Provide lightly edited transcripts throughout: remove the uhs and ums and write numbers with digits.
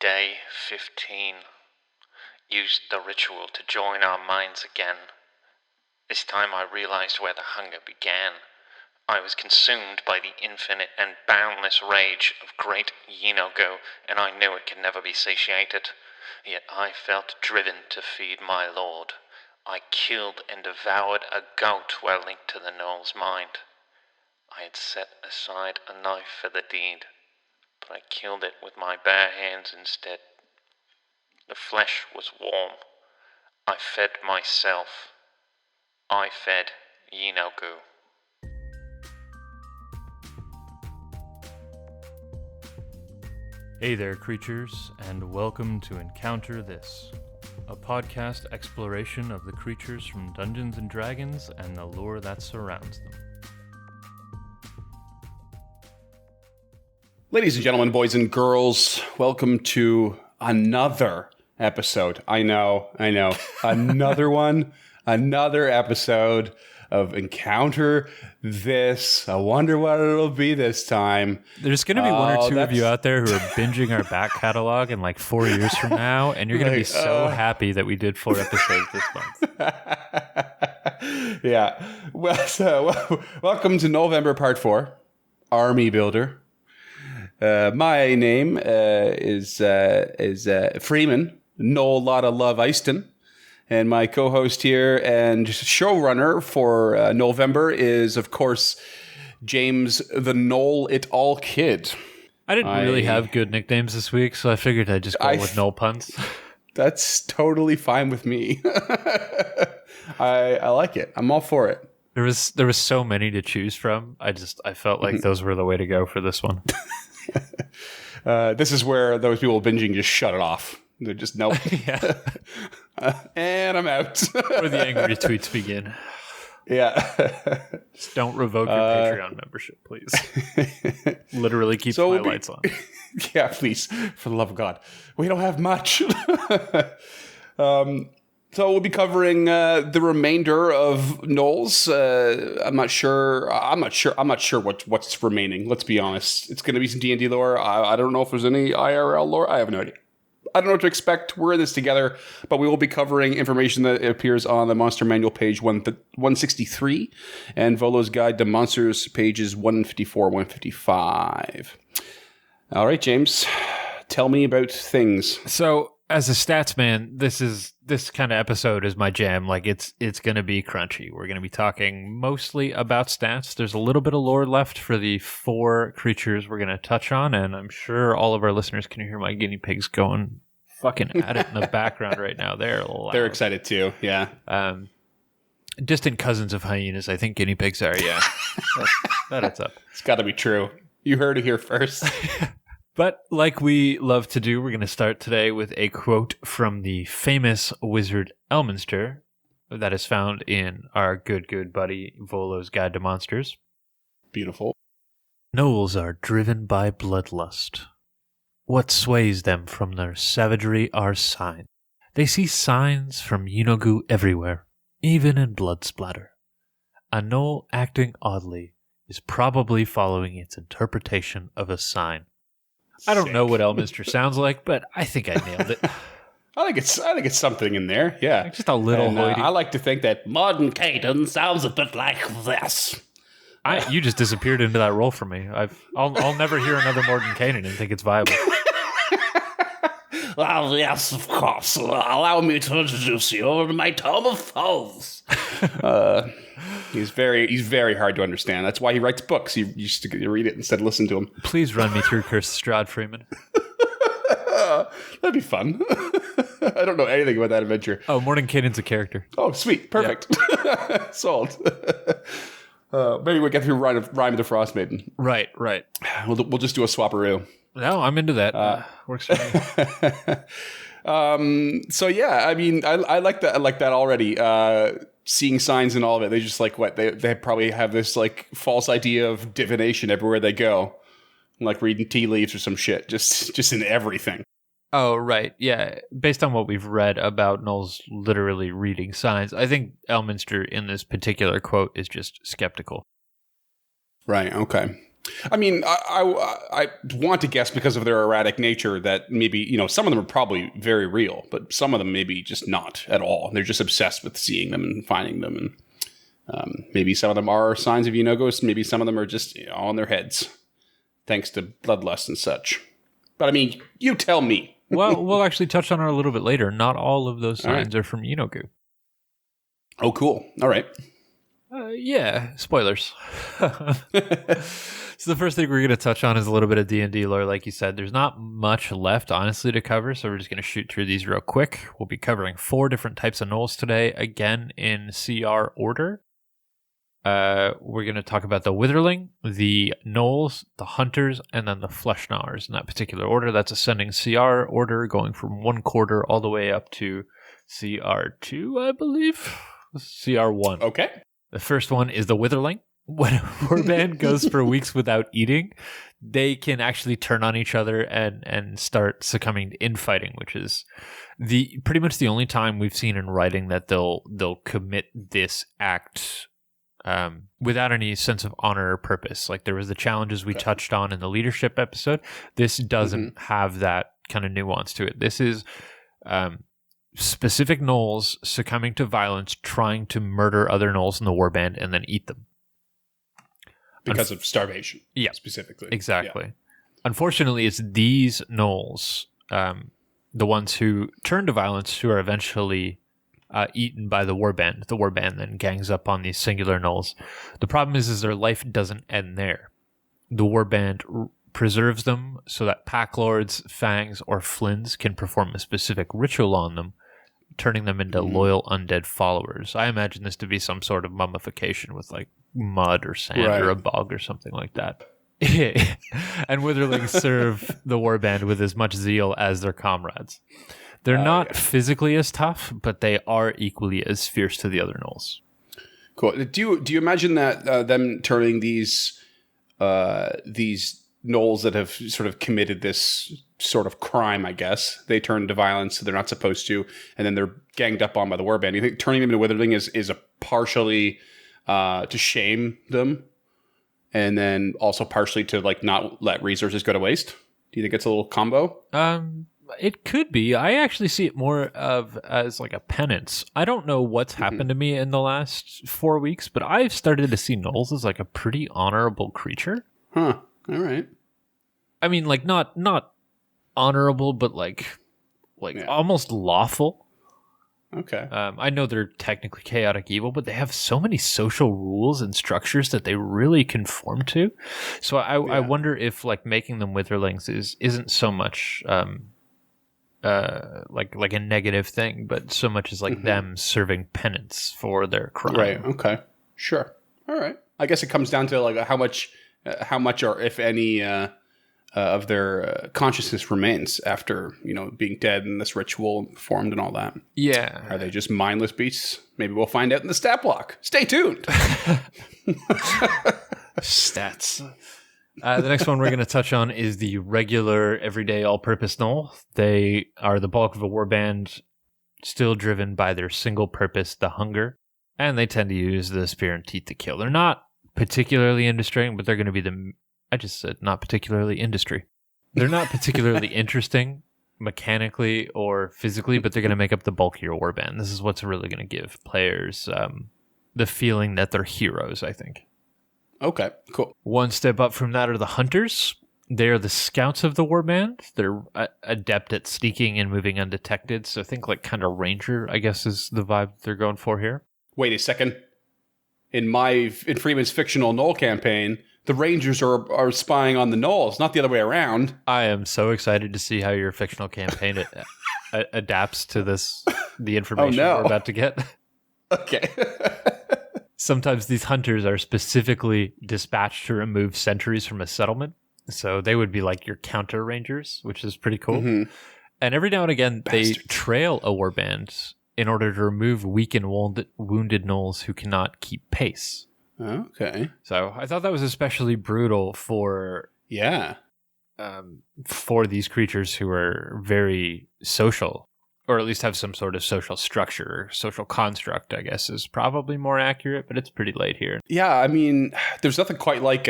Day 15. Used the ritual to join our minds again. This time I realized where the hunger began. I was consumed by the infinite and boundless rage of great Yinogo, and I knew it could never be satiated. Yet I felt driven to feed my lord. I killed and devoured a goat well linked to the Gnoll's mind. I had set aside a knife for the deed, but I killed it with my bare hands instead. The flesh was warm. I fed myself. I fed Yinogu. Hey there, creatures, and welcome to Encounter This, a podcast exploration of the creatures from Dungeons & Dragons and the lore that surrounds them. Ladies and gentlemen, boys and girls, welcome to another episode. I know. Another episode of Encounter This. I wonder what it'll be this time. There's going to be one or two of you out there who are binging our back catalog in like 4 years from now, and you're going to be so happy that we did 4 episodes this month. Yeah. Well, so welcome to Gnollvember Part 4, Army Builder. My name is Freeman, Gnoll Lotta Love Eiston. And my co-host here and showrunner for Gnollvember is, of course, James the Gnoll It All Kid. I didn't really have good nicknames this week, so I figured I'd just go with Gnoll puns. That's totally fine with me. I like it. I'm all for it. There was so many to choose from. I felt like those were the way to go for this one. This is where those people binging just shut it off. They're just, nope. Yeah. And I'm out. Where the angry tweets begin. Yeah. Just don't revoke your Patreon membership, please. Literally keeps my lights on. Yeah, please. For the love of God. We don't have much. So we'll be covering the remainder of Gnolls. I'm not sure what's remaining. Let's be honest. It's going to be some D&D lore. I don't know if there's any IRL lore. I have no idea. I don't know what to expect. We're in this together, but we will be covering information that appears on the Monster Manual page 163 and Volo's Guide to Monsters pages 154, 155. All right, James, tell me about things. So, as a stats man, this kind of episode is my jam. Like it's going to be crunchy. We're going to be talking mostly about stats. There's a little bit of lore left for the 4 creatures we're going to touch on, and I'm sure all of our listeners can hear my guinea pigs going fucking at it in the background right now. They're excited too. Yeah. Distant cousins of hyenas, I think guinea pigs are. Yeah. That's up. It's got to be true. You heard it here first. But like we love to do, we're going to start today with a quote from the famous wizard Elminster that is found in our good buddy Volo's Guide to Monsters. Beautiful. Gnolls are driven by bloodlust. What sways them from their savagery are signs. They see signs from Yinogu everywhere, even in blood splatter. A Gnoll acting oddly is probably following its interpretation of a sign. I don't know what Elminster sounds like, but I think I nailed it. I think it's something in there. Yeah, just a little hoity. I like to think that modern Caden sounds a bit like this. You just disappeared into that role for me. I'll never hear another Mordenkainen and think it's viable. Well, yes, of course. Allow me to introduce you to my tome of foes. He's very hard to understand. That's why he writes books. You used to read it instead of listen to him. Please run me through Curse Strahd, Freeman. That'd be fun. I don't know anything about that adventure. Oh, Mordenkainen's a character. Oh, sweet. Perfect. Yeah. Sold. Maybe we'll get through Rime of the Frost Maiden. Right. We'll just do a swapperoo. No, I'm into that. Works for me. So yeah, I mean, I like that. I like that already. Seeing signs and all of it. They just like what they probably have this like false idea of divination everywhere they go, like reading tea leaves or some shit. Just in everything. Oh, right. Yeah. Based on what we've read about Gnolls literally reading signs, I think Elminster in this particular quote is just skeptical. Right. Okay. I mean, I want to guess because of their erratic nature that maybe, some of them are probably very real, but some of them maybe just not at all. They're just obsessed with seeing them and finding them. And maybe some of them are signs of Unogos. Maybe some of them are just on their heads, thanks to bloodlust and such. But I mean, you tell me. Well, we'll actually touch on it a little bit later. Not all of those signs are from Unogu. Oh, cool. All right. Yeah, spoilers. So the first thing we're going to touch on is a little bit of D&D lore. Like you said, there's not much left, honestly, to cover, so we're just going to shoot through these real quick. We'll be covering 4 different types of Gnolls today, again in CR order. We're going to talk about the Witherling, the Gnolls, the Hunters, and then the Flesh Gnawers in that particular order. That's ascending CR order, going from 1 quarter all the way up to CR2, I believe. CR1. Okay. The first one is the Witherling. When a warband goes for weeks without eating, they can actually turn on each other and start succumbing to infighting, which is pretty much the only time we've seen in writing that they'll commit this act without any sense of honor or purpose. Like there was the challenges we touched on in the leadership episode. This doesn't have that kind of nuance to it. This is specific Gnolls succumbing to violence, trying to murder other Gnolls in the warband and then eat them. Because of starvation. Yeah. Specifically. Exactly. Yeah. Unfortunately, it's these Gnolls, the ones who turn to violence, who are eventually eaten by the warband. The warband then gangs up on these singular Gnolls. The problem is their life doesn't end there. The warband preserves them so that pack lords, fangs, or flins can perform a specific ritual on them, turning them into loyal undead followers. I imagine this to be some sort of mummification with like mud or sand or a bog or something like that. And Witherlings serve the warband with as much zeal as their comrades. They're not physically as tough, but they are equally as fierce to the other Gnolls. Cool. Do you imagine that them turning these Gnolls that have sort of committed this sort of crime, I guess, they turn to violence, so they're not supposed to, and then they're ganged up on by the warband. You think turning them into Witherling is a partially to shame them, and then also partially to like not let resources go to waste? Do you think it's a little combo? It could be. I actually see it more of as like a penance. I don't know what's happened to me in the last 4 weeks, but I've started to see Gnolls as like a pretty honorable creature. Huh. All right. I mean, like not honorable, but like almost lawful. Okay. I know they're technically chaotic evil, but they have so many social rules and structures that they really conform to. So I wonder if like making them Witherlings isn't so much like a negative thing, but so much as like them serving penance for their crime. Right. Okay. Sure. All right. I guess it comes down to like how much or if any of their consciousness remains after being dead and this ritual performed and all that. Yeah. Are they just mindless beasts? Maybe we'll find out in the stat block. Stay tuned. Stats. The next one we're going to touch on is the regular, everyday, all-purpose Gnoll. They are the bulk of a warband, still driven by their single purpose, the hunger, and they tend to use the spear and teeth to kill. They're not particularly industry, but they're going to be I just said not particularly industry. They're not particularly interesting mechanically or physically, but they're going to make up the bulk of your warband. This is what's really going to give players the feeling that they're heroes, I think. Okay, cool. One step up from that are the Hunters. They are the scouts of the warband. They're adept at sneaking and moving undetected, so think like kind of ranger, I guess is the vibe they're going for here. Wait a second. In Freeman's fictional Gnoll campaign, the Rangers are spying on the Gnolls, not the other way around. I am so excited to see how your fictional campaign adapts to the information we're about to get. Okay. Sometimes these hunters are specifically dispatched to remove sentries from a settlement. So they would be like your counter rangers, which is pretty cool. Mm-hmm. And every now and again, they trail a warband in order to remove weak and wounded Gnolls who cannot keep pace. Okay. So I thought that was especially brutal for these creatures who are very social, or at least have some sort of social structure, social construct, I guess is probably more accurate, but it's pretty late here. Yeah, I mean, there's nothing quite like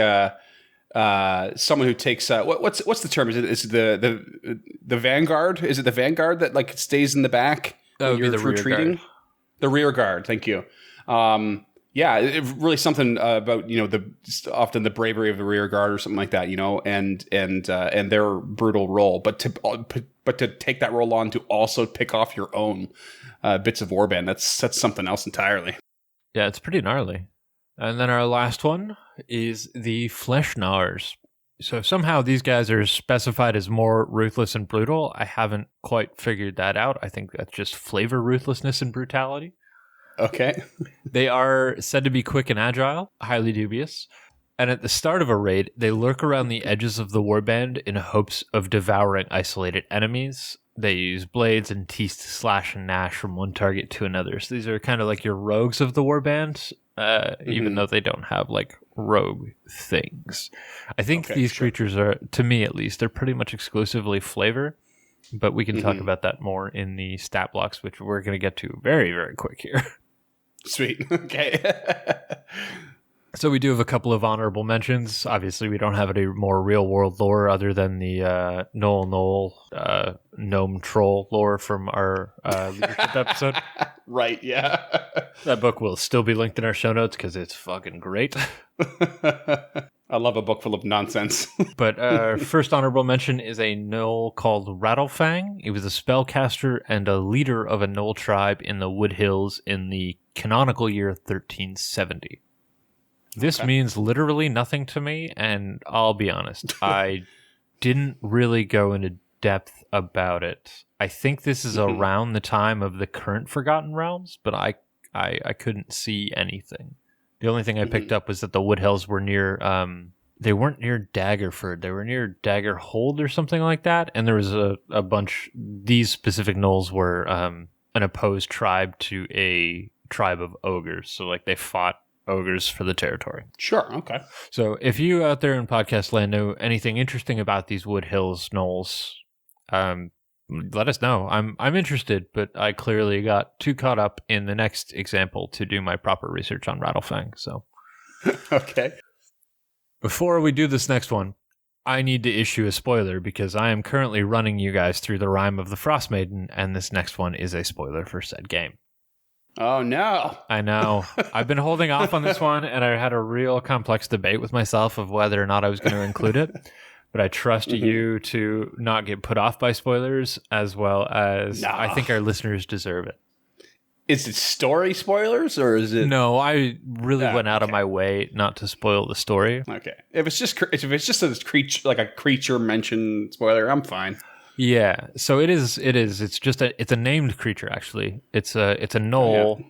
someone who takes what's the term? Is it the vanguard? Is it the vanguard that like stays in the back That would be the retreating? rear guard. The rear guard. Thank you. Really something about often the bravery of the rear guard or something like that. And their brutal role, but to take that role on to also pick off your own bits of warband, that's something else entirely. Yeah, it's pretty gnarly. And then our last one is the Flesh Gnawers. So somehow these guys are specified as more ruthless and brutal. I haven't quite figured that out. I think that's just flavor ruthlessness and brutality. Okay. They are said to be quick and agile, highly dubious. And at the start of a raid, they lurk around the edges of the warband in hopes of devouring isolated enemies. They use blades and teeth to slash and gnash from one target to another. So these are kind of like your rogues of the warband, even though they don't have like rogue things. I think these creatures are, to me at least, they're pretty much exclusively flavor. But we can talk about that more in the stat blocks, which we're going to get to very, very quick here. Sweet. Okay. So we do have a couple of honorable mentions. Obviously, we don't have any more real-world lore other than the Gnoll gnome troll lore from our leadership episode. Right, yeah. That book will still be linked in our show notes because it's fucking great. I love a book full of nonsense. But our first honorable mention is a Gnoll called Rattlefang. He was a spellcaster and a leader of a Gnoll tribe in the Wood Hills in the canonical year 1370. This means literally nothing to me, and I'll be honest, I didn't really go into depth about it. I think this is around the time of the current Forgotten Realms, but I couldn't see anything. The only thing I picked up was that the Wood Hills were near, they weren't near Daggerford, they were near Daggerhold or something like that, and there was a bunch, these specific Gnolls were an opposed tribe to a tribe of ogres, so like they fought ogres for the territory. Sure, okay. So if you out there in podcast land know anything interesting about these Wood Hills Gnolls, let us know. I'm interested, but I clearly got too caught up in the next example to do my proper research on Rattlefang. So okay. Before we do this next one, I need to issue a spoiler because I am currently running you guys through the Rime of the Frost Maiden, and this next one is a spoiler for said game. Oh, no. I know. I've been holding off on this one, and I had a real complex debate with myself of whether or not I was going to include it. But I trust you to not get put off by spoilers, as well as I think our listeners deserve it. Is it story spoilers, or is it... No, I really went out of my way not to spoil the story. Okay. If it's just a creature, like a creature mention spoiler, I'm fine. Yeah, so it is. It's a named creature actually. It's a Gnoll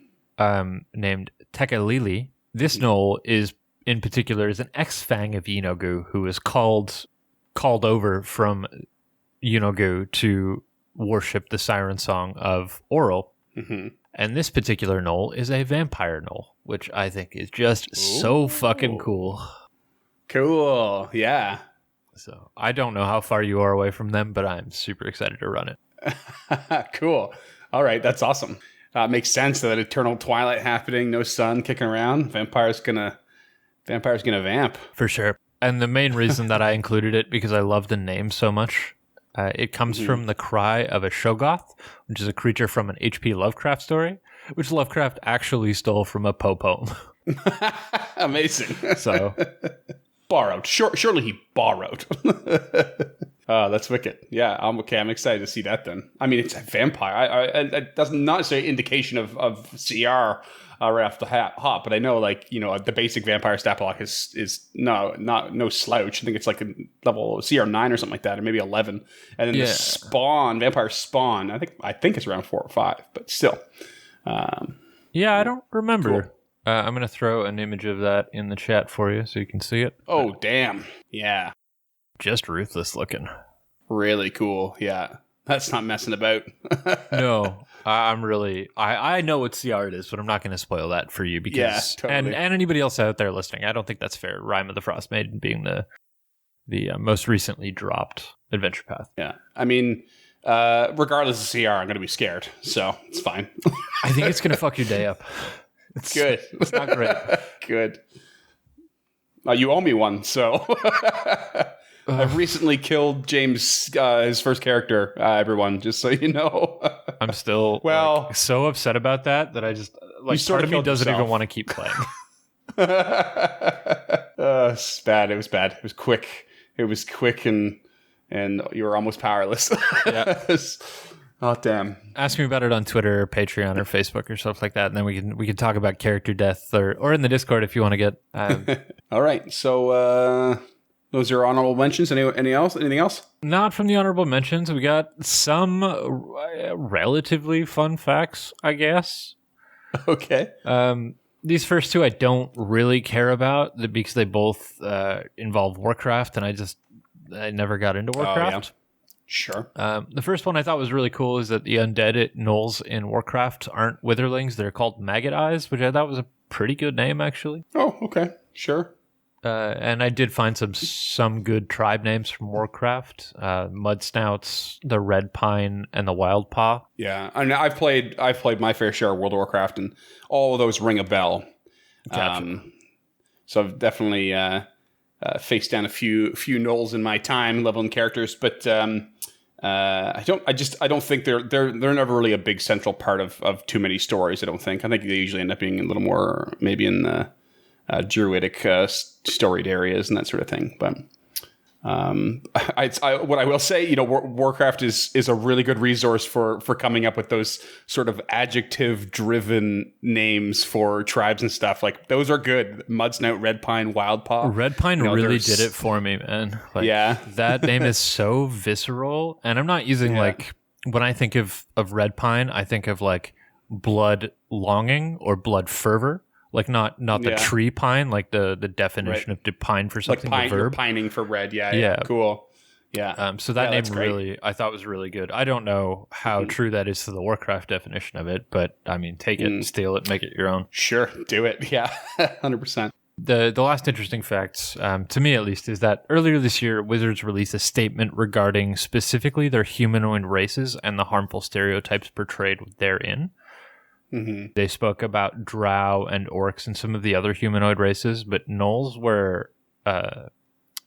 named Tekalili. This Gnoll is in particular is an ex-fang of Yeenoghu who is called over from Yeenoghu to worship the siren song of Oral. Mm-hmm. And this particular Gnoll is a vampire Gnoll, which I think is just so fucking cool. Cool, yeah. So I don't know how far you are away from them, but I'm super excited to run it. Cool. All right, that's awesome. Makes sense that eternal twilight happening, no sun kicking around. Vampire's gonna vamp for sure. And the main reason that I included it because I love the name so much. It comes from the cry of a Shoggoth, which is a creature from an H.P. Lovecraft story, which Lovecraft actually stole from a Poe poem. Amazing. So. Borrowed. Surely he borrowed. That's wicked. Yeah, I'm okay. I'm excited to see that then. I mean, it's a vampire. That's not necessarily an indication of CR right off the hop, but I know, like, the basic vampire stat block is no slouch. I think it's like a level CR 9 or something like that, or maybe 11. And then the vampire spawn, I think it's around 4 or 5, but still. I don't remember. Cool. I'm going to throw an image of that in the chat for you so you can see it. Oh, damn. Yeah. Just ruthless looking. Really cool. Yeah. That's not messing about. No. I'm really... I know what CR it is, but I'm not going to spoil that for you because... Yeah, totally. And anybody else out there listening, I don't think that's fair. Rime of the Frost Maiden being the most recently dropped adventure path. Yeah. I mean... regardless of CR, I'm going to be scared. So, it's fine. I think it's going to fuck your day up. Good. It's not great. Good. You owe me one, so I've recently killed James, his first character, everyone, just so you know. I'm still so upset about that I just part of me doesn't even want to keep playing. It's bad. It was bad. It was quick. And you were almost powerless. Yeah. Oh, damn. Ask me about it on Twitter or Patreon or Facebook or stuff like that, and then we can talk about character death or in the Discord if you want to get. All right. So those are honorable mentions. Anything else? Not from the honorable mentions. We got some relatively fun facts, I guess. Okay. These first two I don't really care about because they both involve Warcraft, and I never got into Warcraft. Oh, yeah. Sure. The first one I thought was really cool is that the undead Gnolls in Warcraft aren't Witherlings. They're called Maggot Eyes, which I thought was a pretty good name, actually. Oh, okay. Sure. And I did find some good tribe names from Warcraft. Mud Snouts, the Red Pine, and the Wild Paw. Yeah. I mean, I've played my fair share of World of Warcraft, and all of those ring a bell. Gotcha. So I've definitely faced down a few Gnolls in my time leveling characters, but I don't think they're never really a big central part of too many stories. I don't think. I think they usually end up being a little more maybe in the druidic storied areas and that sort of thing. But what I will say, Warcraft is a really good resource for coming up with those sort of adjective driven names for tribes and stuff. Like those are good. Mudsnout, Red Pine, Wild Paw. Red Pine really did it for me, man. That name is so visceral, and I'm not using when I think of Red Pine, I think of like blood longing or blood fervor. Like not the tree pine, like the definition of to pine for something. Like the verb. Pining for red, yeah. Cool. Yeah. So that name really, I thought was really good. I don't know how true that is to the Warcraft definition of it, but I mean, take it, steal it, make it your own. Sure, do it. Yeah, 100%. The last interesting fact, to me at least, is that earlier this year, Wizards released a statement regarding specifically their humanoid races and the harmful stereotypes portrayed therein. Mm-hmm. They spoke about drow and orcs and some of the other humanoid races, but Gnolls were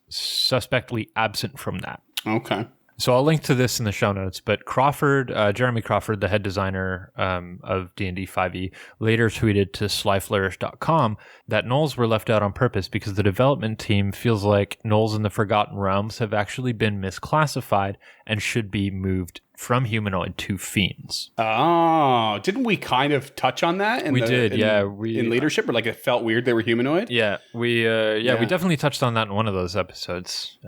suspectly absent from that. Okay. So I'll link to this in the show notes, but Jeremy Crawford, the head designer of D&D 5e, later tweeted to slyflourish.com that Gnolls were left out on purpose because the development team feels like Gnolls in the Forgotten Realms have actually been misclassified and should be moved from humanoid to fiends. Oh, didn't we kind of touch on that? In leadership, or like it felt weird they were humanoid? Yeah, we definitely touched on that in one of those episodes.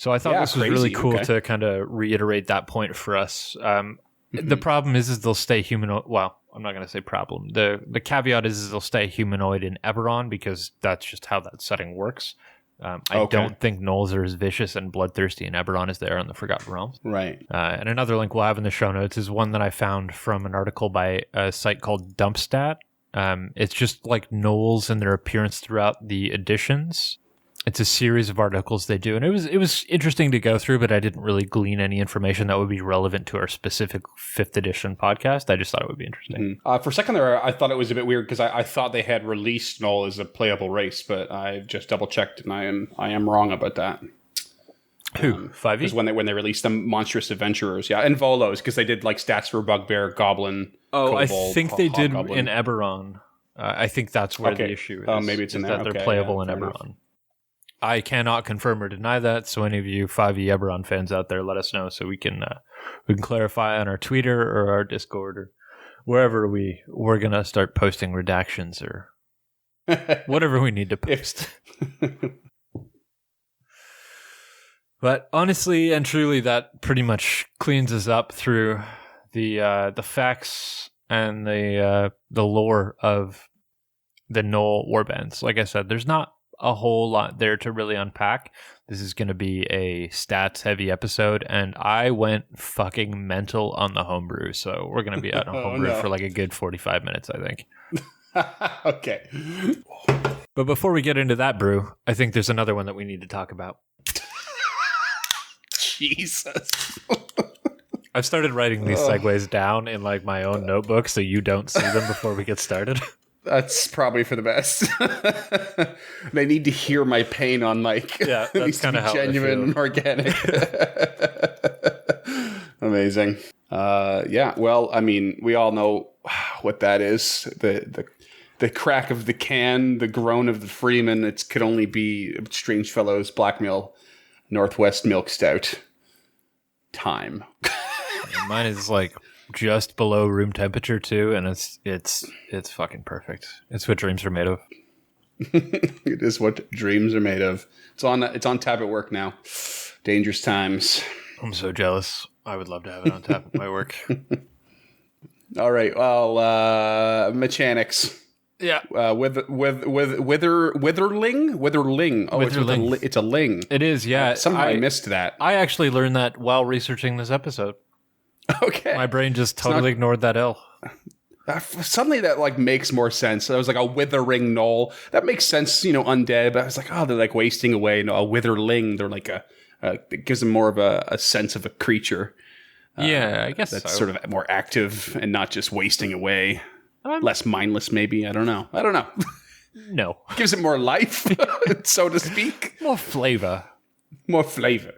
So I thought this was really cool to kind of reiterate that point for us. The problem is they'll stay humanoid. Well, I'm not going to say problem. The caveat is they'll stay humanoid in Eberron because that's just how that setting works. I don't think Gnolls are as vicious and bloodthirsty in Eberron as they are in the Forgotten Realms. Right. And another link we'll have in the show notes is one that I found from an article by a site called Dumpstat. It's just like Gnolls and their appearance throughout the editions. It's a series of articles they do, and it was interesting to go through, but I didn't really glean any information that would be relevant to our specific 5th edition podcast. I just thought it would be interesting. For a second there, I thought it was a bit weird because I thought they had released Gnoll as a playable race, but I've just double checked and I am wrong about that. Who? 5e? Because when they released them, Monstrous Adventurers, and Volos, because they did like stats for Bugbear, Goblin. Oh, Kobold, I think they did in Eberron. I think that's where the issue is. Oh, maybe it's in there. That they're playable in Eberron. Enough. I cannot confirm or deny that, so any of you 5e Eberron fans out there, let us know so we can clarify on our Twitter or our Discord or wherever we're going to start posting redactions or whatever we need to post. But honestly and truly, that pretty much cleans us up through the facts and the lore of the Gnoll warbands. Like I said, there's not a whole lot there to really unpack. This is going to be a stats heavy episode, and I went fucking mental on the homebrew, so we're going to be out on homebrew for like a good 45 minutes, I think. Okay. But before we get into that brew, I think there's another one that we need to talk about. Jesus. I've started writing these segues down in like my own notebook so you don't see them before we get started. That's probably for the best. They need to hear my pain on mic. Yeah, It needs that's kind to of be how genuine and organic. Amazing. Yeah. Well, I mean, we all know what that is. The crack of the can, the groan of the freeman. It could only be Strangefellows Blackmill Northwest Milk Stout. Time. Mine is like just below room temperature too, and it's fucking perfect. It's what dreams are made of. It is what dreams are made of. It's on tap at work now. Dangerous times. I'm so jealous. I would love to have it on tap at my work. All right. Well, mechanics. Yeah. Witherling. Oh, Witherling. it's a ling. It is, yeah. Somehow I missed that. I actually learned that while researching this episode. Okay. My brain just totally ignored that L. Suddenly that like makes more sense. I was like a withering gnoll. That makes sense, undead. But I was like, oh, they're like wasting away. No, a witherling. They're like it gives them more of a sense of a creature. Yeah, I guess that's so. sort of more active and not just wasting away. Less mindless, maybe. I don't know. No. Gives it more life, so to speak. More flavor. More flavor.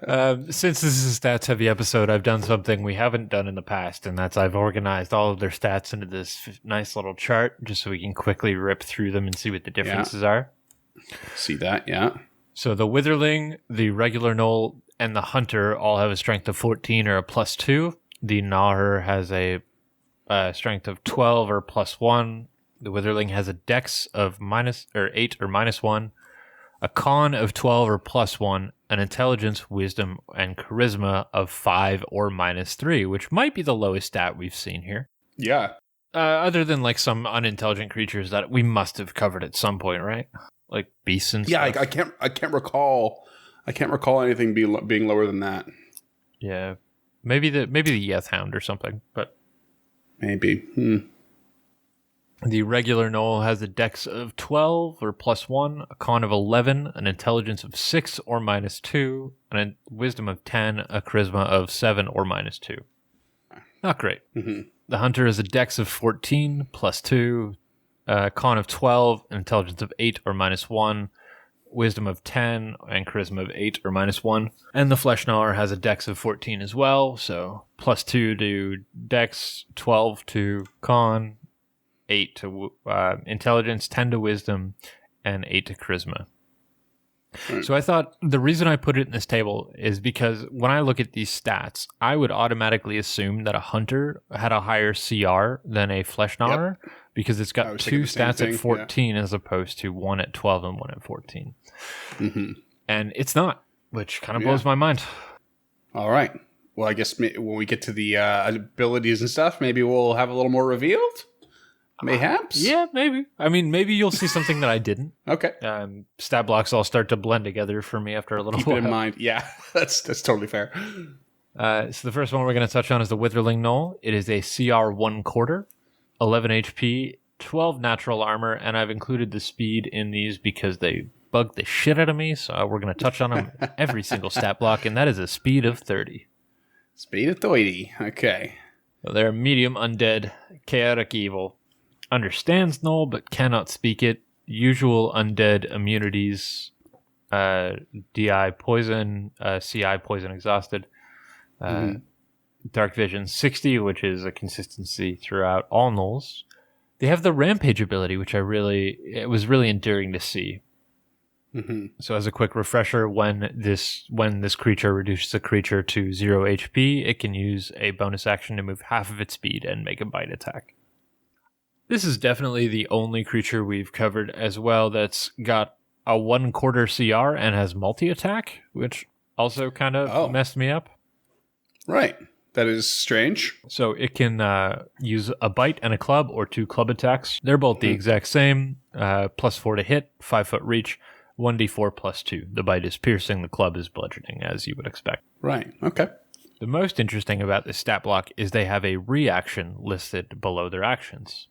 Yeah. Since this is a stats-heavy episode, I've done something we haven't done in the past, and that's I've organized all of their stats into this nice little chart, just so we can quickly rip through them and see what the differences are. See that, yeah. So the Witherling, the regular Gnoll, and the Hunter all have a strength of 14 or a +2. The Gnawer has a strength of 12 or +1. The Witherling has a dex of -8 or -1. A con of 12 or +1, an intelligence, wisdom, and charisma of 5 or -3, which might be the lowest stat we've seen here. Yeah. Other than like some unintelligent creatures that we must have covered at some point, right? Like beasts and stuff. Yeah, I can't recall. I can't recall anything being lower than that. Yeah, maybe the Yeth Hound or something, but maybe. The regular Gnoll has a dex of 12 or +1, a con of 11, an intelligence of 6 or -2, and a wisdom of 10, a charisma of 7 or -2. Not great. Mm-hmm. The Hunter has a dex of 14 +2, a con of 12, an intelligence of 8 or -1, wisdom of 10, and charisma of 8 or -1. And the Flesh Gnawer has a dex of 14 as well, so +2 to dex, 12 to con, 8 to intelligence, 10 to wisdom, and 8 to charisma. So I thought the reason I put it in this table is because when I look at these stats, I would automatically assume that a Hunter had a higher CR than a Flesh Gnawer, because it's got two stats at 14 as opposed to one at 12 and one at 14. Mm-hmm. And it's not, which kind of blows my mind. All right. Well, I guess when we get to the abilities and stuff, maybe we'll have a little more revealed. Mayhaps? Yeah, maybe. I mean, maybe you'll see something that I didn't. Okay. Stat blocks all start to blend together for me after a little while. Keep it in mind. Yeah, that's totally fair. So the first one we're going to touch on is the Witherling Gnoll. It is a CR 1/4, 11 HP, 12 natural armor, and I've included the speed in these because they bug the shit out of me, so we're going to touch on them every single stat block, and that is a speed of 30. Speed of 30. Okay. So they're medium undead, chaotic evil. Understands Gnoll, but cannot speak it. Usual undead immunities, DI poison, CI poison exhausted, dark vision 60, which is a consistency throughout all Gnolls. They have the rampage ability, which it was really endearing to see. Mm-hmm. So as a quick refresher, when this creature reduces a creature to 0 HP, it can use a bonus action to move half of its speed and make a bite attack. This is definitely the only creature we've covered as well that's got a 1/4 CR and has multi-attack, which also kind of messed me up. Right. That is strange. So it can use a bite and a club or 2 club attacks. They're both the exact same. +4 to hit, 5-foot reach, 1d4 +2. The bite is piercing, the club is bludgeoning, as you would expect. Right. Okay. The most interesting about this stat block is they have a reaction listed below their actions,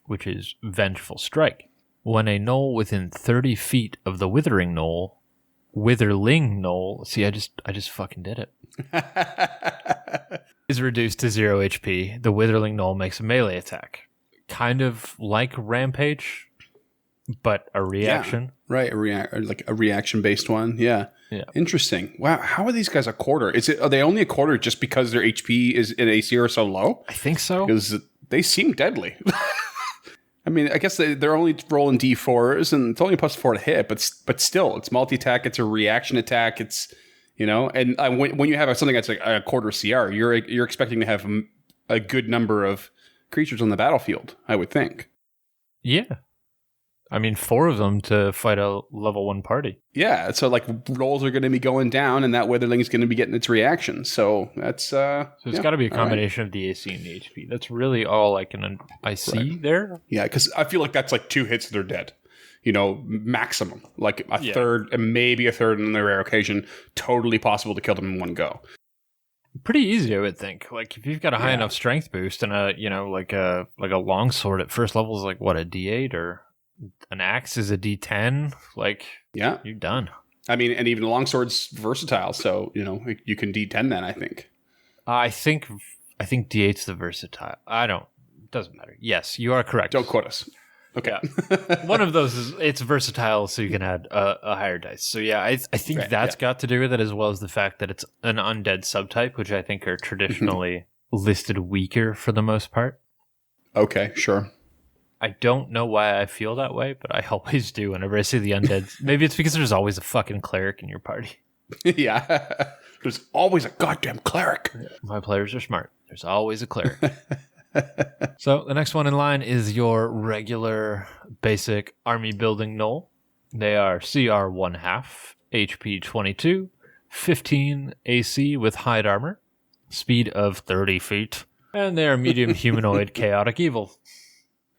which is Vengeful Strike. When a Gnoll within 30 feet of the Witherling Gnoll, see, I just fucking did it, is reduced to 0 HP, the Witherling Gnoll makes a melee attack. kind of like Rampage, but a reaction. Yeah, right, like a reaction-based one. Yeah. Interesting. Wow, how are these guys a quarter? Are they only a quarter just because their HP is in AC are so low? I think so. Because they seem deadly. I mean, I guess they're only rolling D4s, and it's only +4 to hit, but still, it's multi-attack, it's a reaction attack, it's, and when you have something that's like a quarter CR, you're expecting to have a good number of creatures on the battlefield, I would think. Yeah. I mean, 4 of them to fight a level 1 party. Yeah, so like rolls are going to be going down, and that Witherling is going to be getting its reaction. So that's so it's got to be a combination of the AC and the HP. That's really all I see there. Yeah, because I feel like that's like 2 hits, they're dead. Maximum, like a third, and maybe a third on the rare occasion. Totally possible to kill them in one go. Pretty easy, I would think. Like if you've got a high enough strength boost and like a longsword at first level is like what, a D8 or an axe is a D10, like you're done. I mean, and even a longsword's versatile, so you can D10 then. I think D8's the versatile. It doesn't matter. Yes, you are correct. Don't quote us. Okay, yeah. One of those it's versatile, so you can add a higher dice. So yeah, I think that's got to do with it, as well as the fact that it's an undead subtype, which I think are traditionally listed weaker for the most part. Okay, sure. I don't know why I feel that way, but I always do whenever I see the undead. Maybe it's because there's always a fucking cleric in your party. Yeah. There's always a goddamn cleric. My players are smart. There's always a cleric. So the next one in line is your regular basic army building Gnoll. They are CR 1/2, HP 22, 15 AC with hide armor, speed of 30 feet, and they are medium humanoid chaotic evil.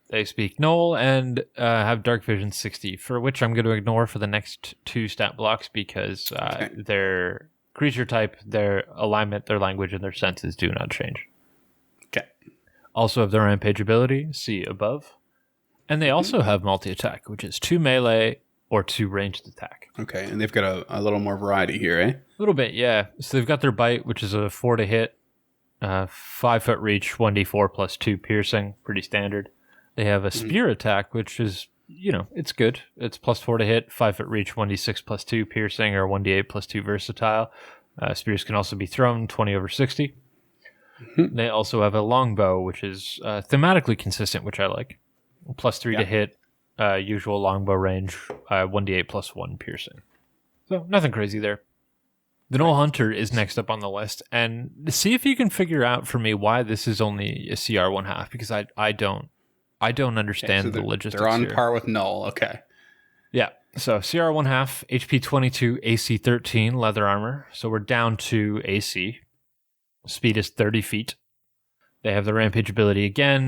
They speak Gnoll and have dark vision 60, for which I'm going to ignore for the next 2 stat blocks because their creature type, their alignment, their language, and their senses do not change. Okay. Also have their Rampage ability, see above. And they also have multi-attack, which is 2 melee or 2 ranged attack. Okay, and they've got a little more variety here, eh? A little bit, yeah. So they've got their bite, which is a 4 to hit, 5 foot reach, 1d4 plus 2 piercing, pretty standard. They have a spear attack, which is, it's good. It's +4 to hit, 5 foot reach, 1d6 plus 2 piercing, or 1d8 plus 2 versatile. Spears can also be thrown, 20 over 60. Mm-hmm. They also have a longbow, which is thematically consistent, which I like. +3 to hit, usual longbow range, 1d8 plus 1 piercing. So nothing crazy there. The Gnoll Hunter is next up on the list, and see if you can figure out for me why this is only a CR 1/2, because I don't understand the logistics. They're on here. par with Gnoll. Okay. Yeah. So CR 1/2, HP 22, AC 13, leather armor. So we're down to AC. Speed is 30 feet. They have the Rampage ability again.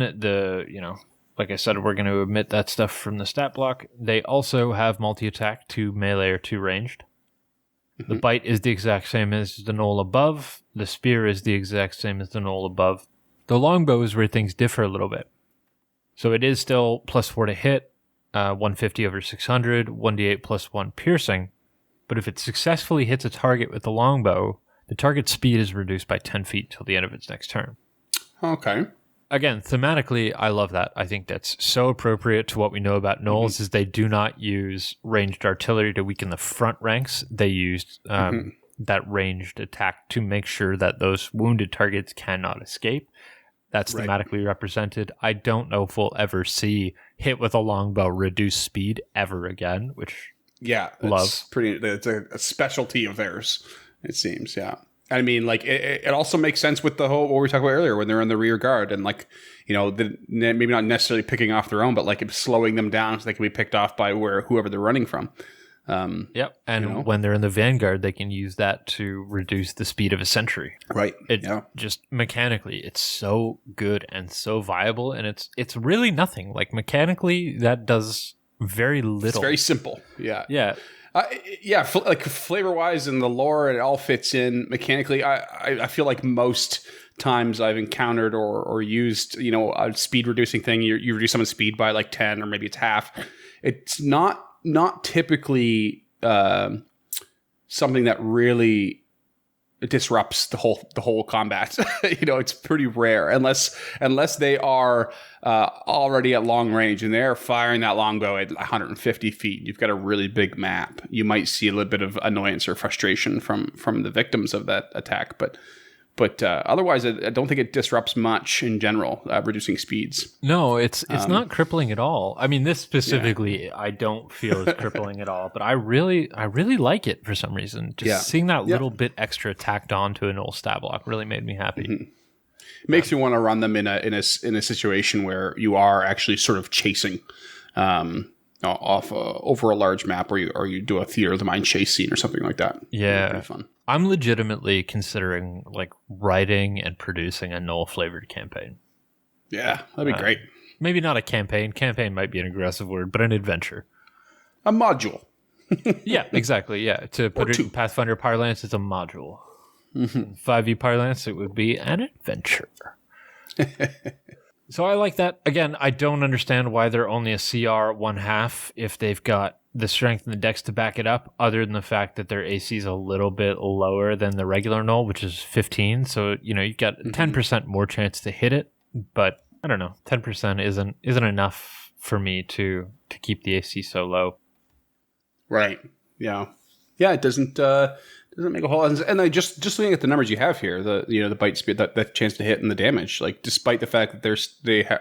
Like I said, we're going to omit that stuff from the stat block. They also have multi-attack, 2 melee or 2 ranged. The bite is the exact same as the Gnoll above. The spear is the exact same as the Gnoll above. The longbow is where things differ a little bit. So it is still +4 to hit, 150 over 600, 1d8 plus 1 piercing. But if it successfully hits a target with the longbow, the target's speed is reduced by 10 feet till the end of its next turn. Okay. Again, thematically, I love that. I think that's so appropriate to what we know about Gnolls is they do not use ranged artillery to weaken the front ranks. They used that ranged attack to make sure that those wounded targets cannot escape. That's thematically represented. I don't know if we'll ever see hit with a longbow reduce speed ever again, which love. It's a specialty of theirs, it seems, yeah. I mean, like, it also makes sense with the whole, what we talked about earlier, when they're in the rear guard and, like, maybe not necessarily picking off their own, but, like, slowing them down so they can be picked off by whoever they're running from. Yep. And when they're in the vanguard, they can use that to reduce the speed of a sentry. Right. Just mechanically, it's so good and so viable, and it's really nothing. Like, mechanically, that does very little. It's very simple. Yeah. Yeah. Like flavor-wise and the lore, it all fits in. Mechanically, I feel like most times I've encountered or used, a speed-reducing thing, you reduce someone's speed by like 10 or maybe it's half. It's not typically something that really disrupts the whole combat. It's pretty rare unless they are already at long range and they're firing that longbow at 150 feet. You've got a really big map. You might see a little bit of annoyance or frustration from the victims of that attack, but otherwise, I don't think it disrupts much in general, reducing speeds. No, it's not crippling at all. I mean, this specifically, I don't feel is crippling at all. But I really like it for some reason. Just seeing that little bit extra tacked on to a Gnoll stat block really made me happy. Mm-hmm. It makes you want to run them in a situation where you are actually sort of chasing over a large map, or you do a theater of the mind chase scene or something like that. Yeah, pretty fun. I'm legitimately considering writing and producing a Gnoll flavored campaign. Yeah, that'd be great. Maybe not a campaign. Campaign might be an aggressive word, but an adventure. A module. Yeah, exactly. Yeah, to put it in Pathfinder parlance, it's a module. Mm-hmm. 5e parlance, it would be an adventure. So I like that. Again, I don't understand why they're only a CR 1/2 if they've got the strength and the dex to back it up, other than the fact that their AC is a little bit lower than the regular Gnoll, which is 15. So, you've got 10% more chance to hit it. But I don't know, 10% isn't enough for me to keep the AC so low. Right. Yeah. Yeah, it doesn't make a whole lot of sense. And I just looking at the numbers you have here, the bite speed, that chance to hit and the damage, despite the fact that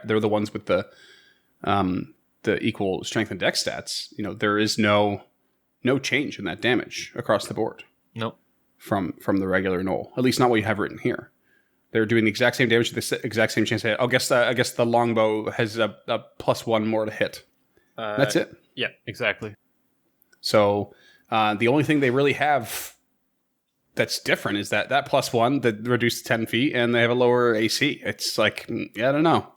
they're the ones with the equal strength and dex stats, there is no change in that damage across the board. Nope. From the regular Gnoll, at least not what you have written here. They're doing the exact same damage, the exact same chance to hit. I guess the longbow has a +1 more to hit. That's it. Yeah, exactly. So the only thing they really have that's different is that +1 that reduced to 10 feet, and they have a lower AC. It's I don't know.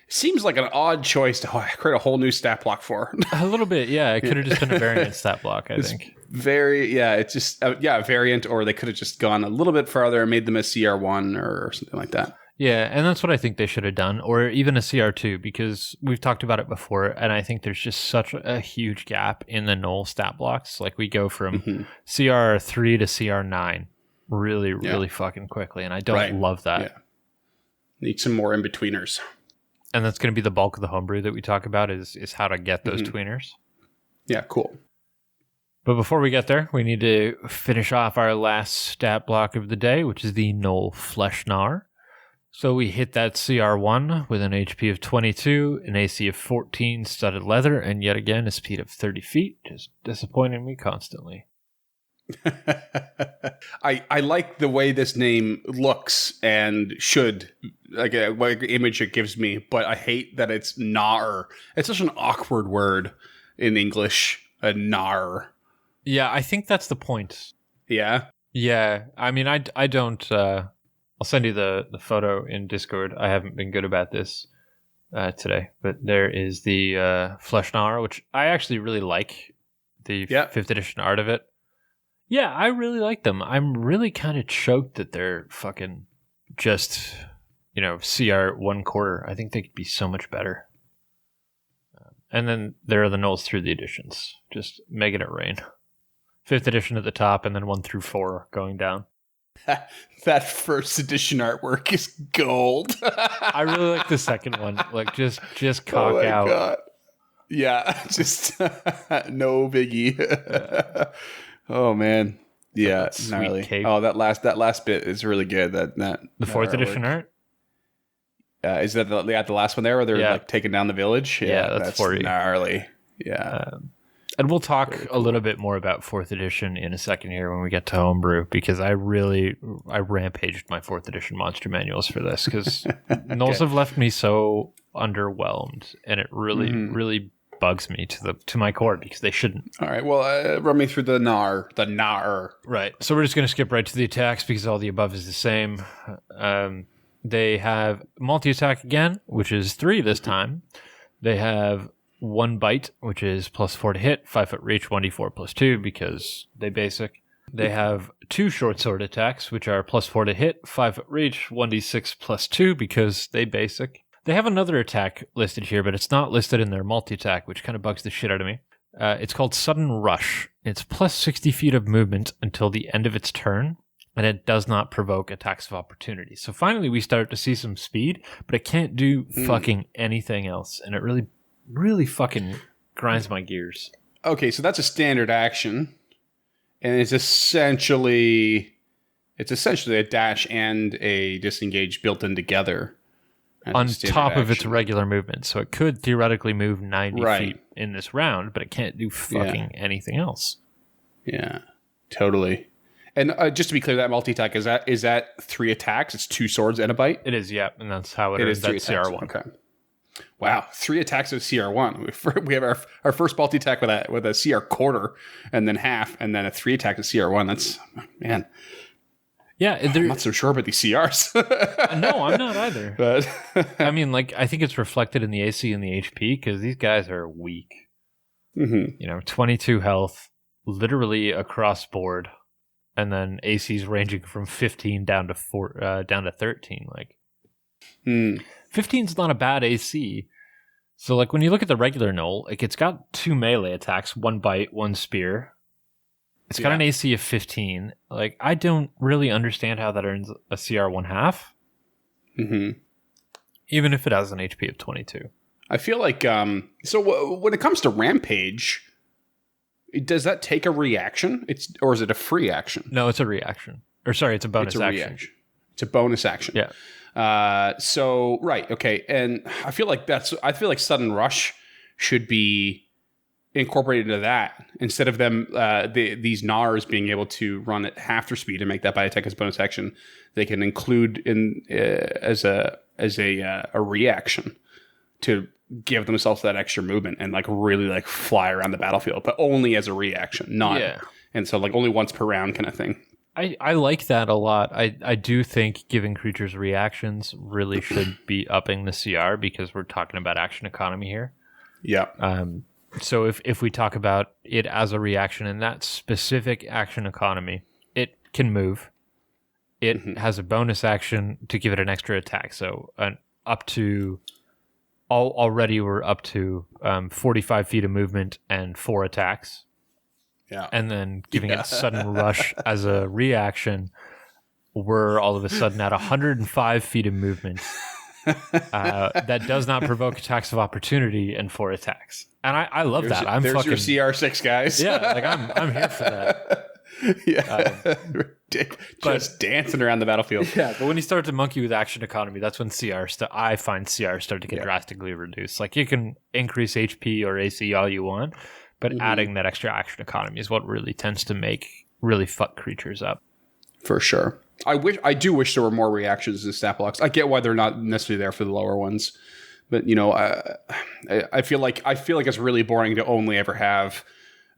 It seems like an odd choice to create a whole new stat block for. A little bit, yeah. It could have just been a variant stat block, I think. It's just, a variant, or they could have just gone a little bit farther and made them a CR1 or something like that. Yeah, and that's what I think they should have done, or even a CR2, because we've talked about it before, and I think there's just such a huge gap in the Gnoll stat blocks. We go from CR3 to CR9 really fucking quickly, and I don't love that. Yeah. Need some more in-betweeners. And that's going to be the bulk of the homebrew that we talk about is how to get those tweeners. Yeah, cool. But before we get there, we need to finish off our last stat block of the day, which is the Gnoll Flesh Gnawer. So we hit that CR1 with an HP of 22, an AC of 14, studded leather, and yet again a speed of 30 feet, just disappointing me constantly. I like the way this name looks and should, what image it gives me, but I hate that it's Gnawer. It's such an awkward word in English, a Gnawer. Yeah, I think that's the point. Yeah? Yeah, I mean, I don't... I'll send you the photo in Discord. I haven't been good about this today, but there is the Flesh Gnawer, which I actually really like, the 5th edition art of it. Yeah, I really like them. I'm really kind of choked that they're fucking just, CR 1/4. I think they could be so much better. And then there are the Gnolls through the editions, just making it rain. 5th edition at the top, and then 1 through 4 going down. That first edition artwork is gold. I really like the second one. Just cock out. God. Yeah, just no biggie. Oh man, yeah, gnarly. Cape. Oh, that last bit is really good. That the 4th edition art. Is that the last one there, where they're taking down the village? Yeah, that's gnarly. Yeah. And we'll talk a little bit more about 4th edition in a second here when we get to homebrew, because I rampaged my 4th edition monster manuals for this, because Gnolls have left me so underwhelmed, and it really bugs me to my core, because they shouldn't. All right, well, run me through the Gnawer. Right, so we're just going to skip right to the attacks, because all the above is the same. They have multi-attack again, which is 3 this time. They have 1 bite, which is +4 to hit, 5 foot reach, 1d4 +2, because they basic. They have 2 short sword attacks, which are +4 to hit, 5 foot reach, 1d6 +2, because they basic. They have another attack listed here, but it's not listed in their multi-attack, which kind of bugs the shit out of me. It's called Sudden Rush. It's +60 feet of movement until the end of its turn. and it does not provoke attacks of opportunity. So finally we start to see some speed, but it can't do fucking anything else. And it really, really fucking grinds my gears. Okay, so that's a standard action. And it's essentially a dash and a disengage built in together. On top of its regular movement. So it could theoretically move 90 feet in this round, but it can't do fucking anything else. Yeah, totally. And just to be clear, that multi-attack, is that 3 attacks? It's 2 swords and a bite? It is, yeah. And that's how it is. That's CR1. Okay. Wow, 3 attacks with CR1. We have our first multi-attack with a CR quarter, and then half, and then a 3 attack with CR1. That's, man. Yeah, I'm not so sure about these CRs. No, I'm not either. But I mean, like, I think it's reflected in the AC and the HP because these guys are weak. Mm-hmm. You know, 22 health, literally across board, and then AC's ranging from 15 down to 13. Like, 15's not a bad AC. So, like, when you look at the regular Gnoll, like, it's got 2 melee attacks, 1 bite, 1 spear. It's got an AC of 15. Like, I don't really understand how that earns a CR 1/2. Mm-hmm. Even if it has an HP of 22. I feel like, so when it comes to Rampage, does that take a reaction? Or is it a free action? No, it's a reaction. Or sorry, it's a bonus action. Reaction. It's a bonus action. Yeah. So, right, okay. And I feel like Sudden Rush should be incorporated into that instead of them these Gnawers being able to run at half their speed and make that by attack as a bonus action. They can include in as a reaction to give themselves that extra movement and like really like fly around the battlefield, but only as a reaction, not and so like only once per round kind of thing. I like that a lot. I do think giving creatures reactions really should be upping the CR because we're talking about action economy here. Yeah. So if we talk about it as a reaction in that specific action economy, it can move. It has a bonus action to give it an extra attack. So already we're up to 45 feet of movement and 4 attacks. Yeah. And then giving it Sudden Rush as a reaction, we're all of a sudden at 105 feet of movement. That does not provoke attacks of opportunity and 4 attacks. And I love that. There's your CR6 guys. Yeah, like I'm here for that. Yeah. Just dancing around the battlefild. Yeah, but when you start to monkey with action economy, that's when I find CR start to get drastically reduced. Like you can increase HP or AC all you want, but adding that extra action economy is what really tends to make really fuck creatures up. For sure. I do wish there were more reactions in stat blocks. I get why they're not necessarily there for the lower ones, but you know, I feel like it's really boring to only ever have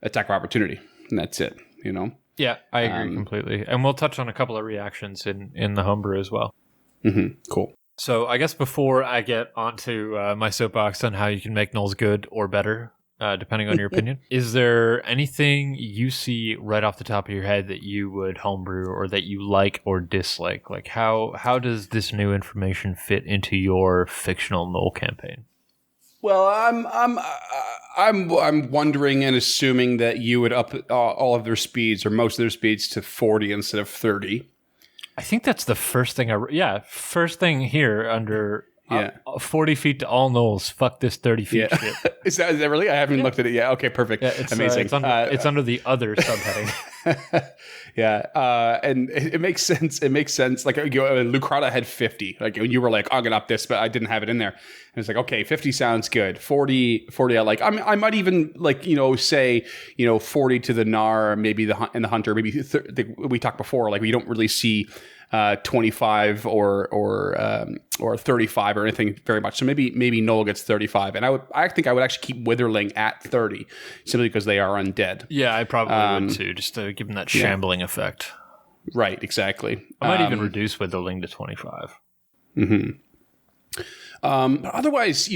attack of opportunity, and that's it. You know. Yeah, I agree completely, and we'll touch on a couple of reactions in the homebrew as well. Cool. So I guess before I get onto my soapbox on how you can make Gnolls good or better, depending on your opinion, is there anything you see right off the top of your head that you would homebrew or that you like or dislike? Like how does this new information fit into your fictional Gnoll campaign? Well, I'm wondering and assuming that you would up all of their speeds or most of their speeds to 40 instead of 30. I think that's the first thing first thing here under 40 feet to all Gnolls. Fuck this 30 feet shit. Is that really? I haven't looked at it yet. Okay, perfect. Yeah, amazing. It's under the other subheading. And it makes sense. It makes sense. Like Lucrata had 50. Like you were like, I'm gonna up this, but I didn't have it in there. And it's like, okay, 50 sounds good. 40 I like. I might even like, say 40 to the Gnar, maybe the Hunter, maybe we talked before. Like we don't really see 25 or 35 or anything very much. So maybe Gnoll gets 35, and I think I would actually keep Witherling at 30 simply because they are undead. Yeah, I probably would too, just to give them that shambling effect. Right, exactly. I might even reduce Witherling to 25. But otherwise,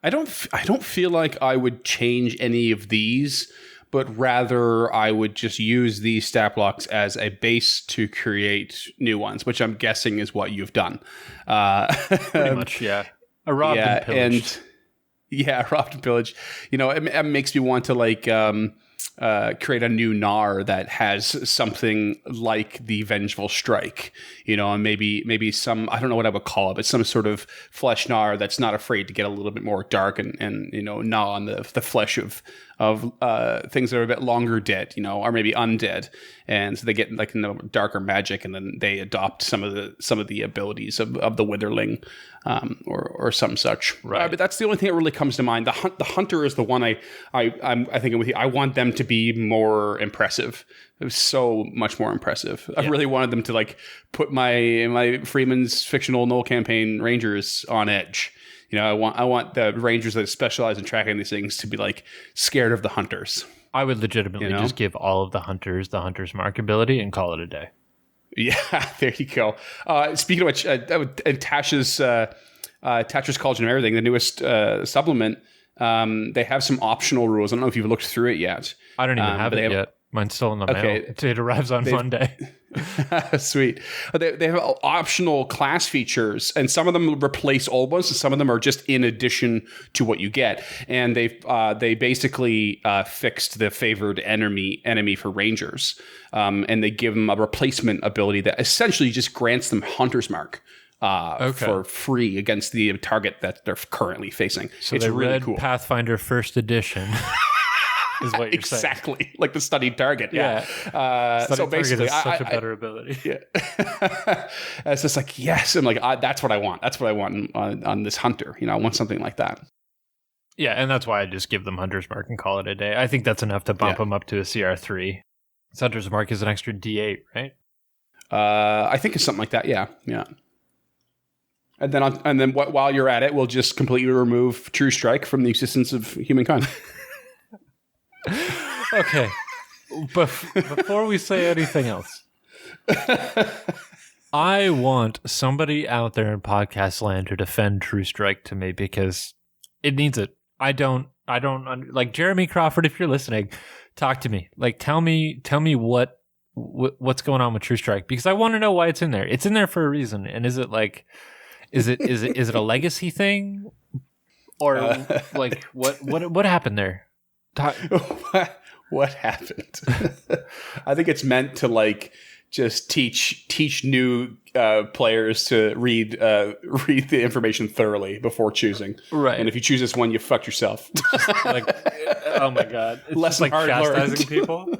I don't feel like I would change any of these, but rather I would just use these stat blocks as a base to create new ones, which I'm guessing is what you've done. Pretty much, yeah. A robbed and pillaged. Robbed and pillaged. It makes me want to create a new Gnar that has something like the Vengeful Strike, and maybe some, I don't know what I would call it, but some sort of Flesh Gnar that's not afraid to get a little bit more dark and gnaw on the flesh of things that are a bit longer dead, or maybe undead, and so they get like darker magic, and then they adopt some of the abilities of the Witherling, or some such. Right. But that's the only thing that really comes to mind. The hunter is the one I'm thinking with you. I want them to be more impressive. It was so much more impressive. I really wanted them to like put my Freeman's fictional Gnoll campaign Rangers on edge. I want the Rangers that specialize in tracking these things to be like scared of the hunters. I would legitimately just give all of the hunters the hunter's mark ability and call it a day. Yeah, there you go. Speaking of which, and Tasha's Cauldron and everything, the newest supplement, they have some optional rules. I don't know if you've looked through it yet. I don't even have it yet. Mine's still in the mail. It arrives on Monday. Sweet. They have optional class features, and some of them replace old ones, and some of them are just in addition to what you get. And they basically fixed the favored enemy for Rangers, and they give them a replacement ability that essentially just grants them Hunter's Mark. For free against the target that they're currently facing. So it's they really read cool. Pathfinder First Edition. Is what you're exactly saying. Like the studied target. Yeah. So basically, is such a better ability. Yeah. It's just like, yes. I'm like, that's what I want. That's what I want on this hunter. I want something like that. Yeah, and that's why I just give them Hunter's Mark and call it a day. I think that's enough to bump them up to a CR3. Hunter's Mark is an extra D8, right? I think it's something like that. Yeah. Yeah. And then while you're at it, we'll just completely remove True Strike from the existence of humankind. Okay. Before we say anything else, I want somebody out there in podcast land to defend True Strike to me because it needs it. I don't like Jeremy Crawford. If you're listening, talk to me. Like, tell me what's going on with True Strike, because I want to know why it's in there. It's in there for a reason. And is it like, is it a legacy thing, or like what happened there? What happened? I think it's meant to like just teach new players to read the information thoroughly before choosing. Right. And if you choose this one, you fucked yourself. Like, oh my god, it's less like hard chastising learned. people.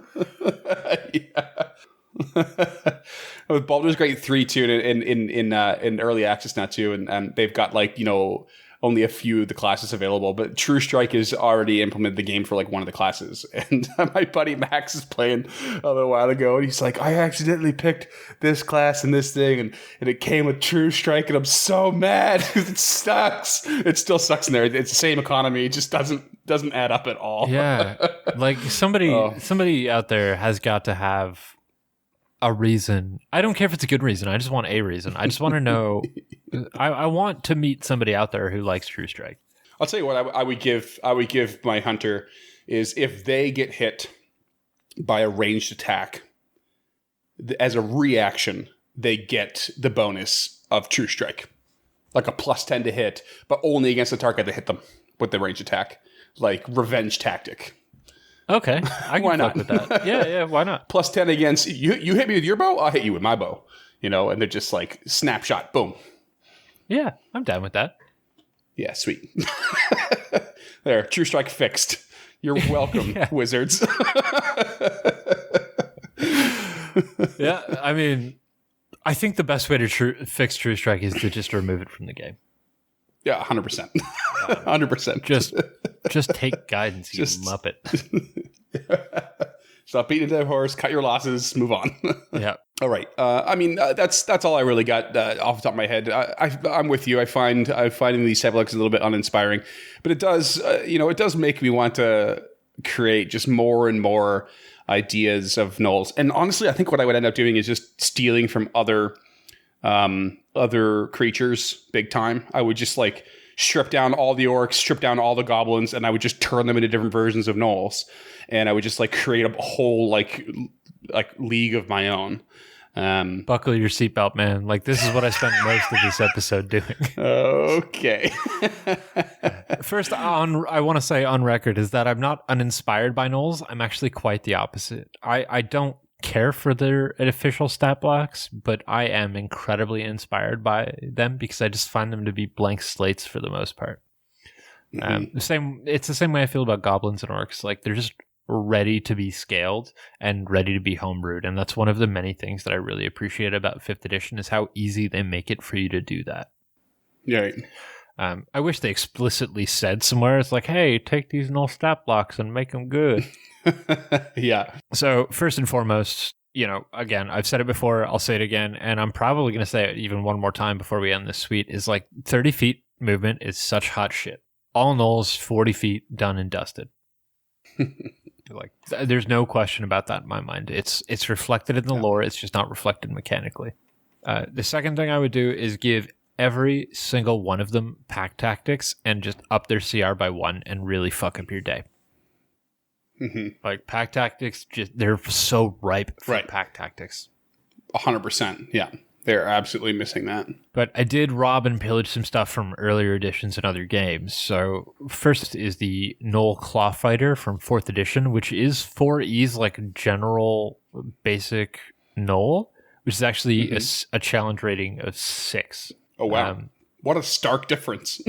Yeah. With Baldur's Gate 3 too, in early access now too, and they've got like only a few of the classes available, but True Strike has already implemented the game for like one of the classes. And my buddy Max is playing a little while ago, and he's like, I accidentally picked this class and this thing, and it came with True Strike, and I'm so mad because it sucks. It still sucks in there. It's the same economy. It just doesn't add up at all. Yeah. Like somebody out there has got to have a reason. I don't care if it's a good reason. I just want a reason. I just want to know. I want to meet somebody out there who likes True Strike. I'll tell you what I would give my hunter is if they get hit by a ranged attack, as a reaction, they get the bonus of True Strike, like a +10 to hit, but only against the target that hit them with the ranged attack, like revenge tactic. Okay, I can fuck with that. Yeah, why not? +10 against you. You hit me with your bow, I'll hit you with my bow. And they're just like snapshot, boom. Yeah, I'm down with that. Yeah, sweet. There, True Strike fixed. You're welcome, wizards. Yeah, I mean, I think the best way to fix True Strike is to just remove it from the game. Yeah, 100%. 100%. Just take guidance, you muppet. Stop beating a dead horse, cut your losses, move on. Yeah. All right. That's all I really got off the top of my head. I'm with you. I find these type of looks a little bit uninspiring, but it does, it does make me want to create just more and more ideas of Gnolls. And honestly, I think what I would end up doing is just stealing from other creatures big time. I would just like strip down all the orcs, strip down all the goblins, and I would just turn them into different versions of Gnolls. And I would just like create a whole like league of my own. Buckle your seatbelt, man. Like, this is what I spent most of this episode doing. Okay. First, I want to say on record is that I'm not uninspired by Gnolls. I'm actually quite the opposite. I don't care for their official stat blocks, but I am incredibly inspired by them because I just find them to be blank slates for the most part. It's the same way I feel about goblins and orcs. Like they're just ready to be scaled and ready to be homebrewed, and that's one of the many things that I really appreciate about 5th edition is how easy they make it for you to do that. Yeah. I wish they explicitly said somewhere, it's like, hey, take these Gnoll stat blocks and make them good. Yeah. So first and foremost, again, I've said it before, I'll say it again, and I'm probably going to say it even one more time before we end this suite, is like 30 feet movement is such hot shit. All Gnolls, 40 feet, done and dusted. Like, there's no question about that in my mind. It's reflected in the lore, it's just not reflected mechanically. The second thing I would do is give every single one of them pack tactics and just up their CR by 1 and really fuck up your day. Like pack tactics, they're so ripe for pack tactics. 100%. Yeah, they're absolutely missing that. But I did rob and pillage some stuff from earlier editions and other games. So first is the Gnoll Claw Fighter from 4th edition, which is 4E's like general basic Gnoll, which is actually a challenge rating of 6. Oh, wow. What a stark difference.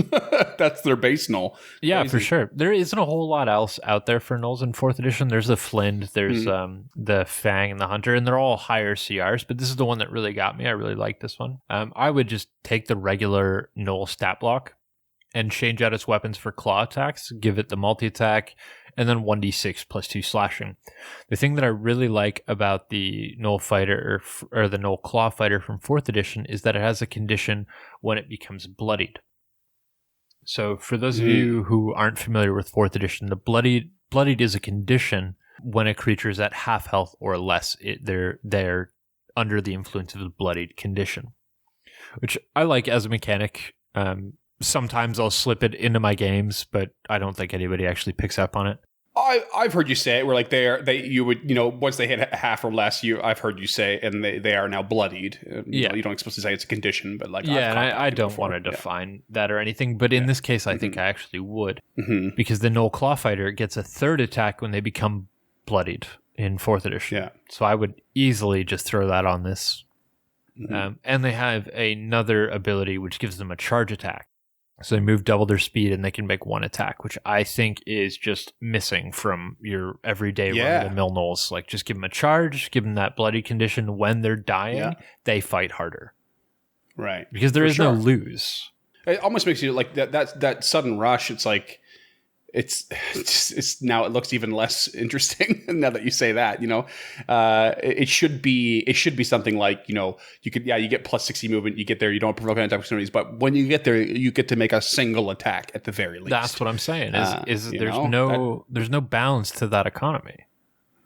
That's their base Gnoll. Yeah, for sure. There isn't a whole lot else out there for Gnolls in 4th edition. There's the Flint, there's the Fang and the Hunter, and they're all higher CRs, but this is the one that really got me. I really like this one. I would just take the regular Gnoll stat block and change out its weapons for claw attacks, give it the multi-attack, and then 1d6 plus 2 slashing. The thing that I really like about the Gnoll Fighter, or the Gnoll Claw Fighter from 4th edition, is that it has a condition when it becomes bloodied. So for those of you who aren't familiar with 4th edition, the bloodied is a condition when a creature is at half health or less. They're under the influence of the bloodied condition, which I like as a mechanic. Sometimes I'll slip it into my games, but I don't think anybody actually picks up on it. I've heard you say it where like you would once they hit half or less, I've heard you say and they are now bloodied. You don't explicitly say it's a condition, but like I don't want to define that or anything, but in this case I think I actually would, because the Gnoll Claw Fighter gets a 3rd attack when they become bloodied in 4th edition. Yeah, so I would easily just throw that on this. And they have another ability which gives them a charge attack. So they move double their speed and they can make 1 attack, which I think is just missing from your everyday run-of-the-mill Gnolls. Like, just give them a charge, give them that bloody condition. When they're dying, they fight harder. Right. Because there is no lose. It almost makes you like that sudden rush. It's like it's now it looks even less interesting now that you say that. It should be something like you get plus 60 movement, you get there, you don't provoke any attack opportunities, but when you get there, you get to make a single attack at the very least. That's what I'm saying. There's no balance to that economy.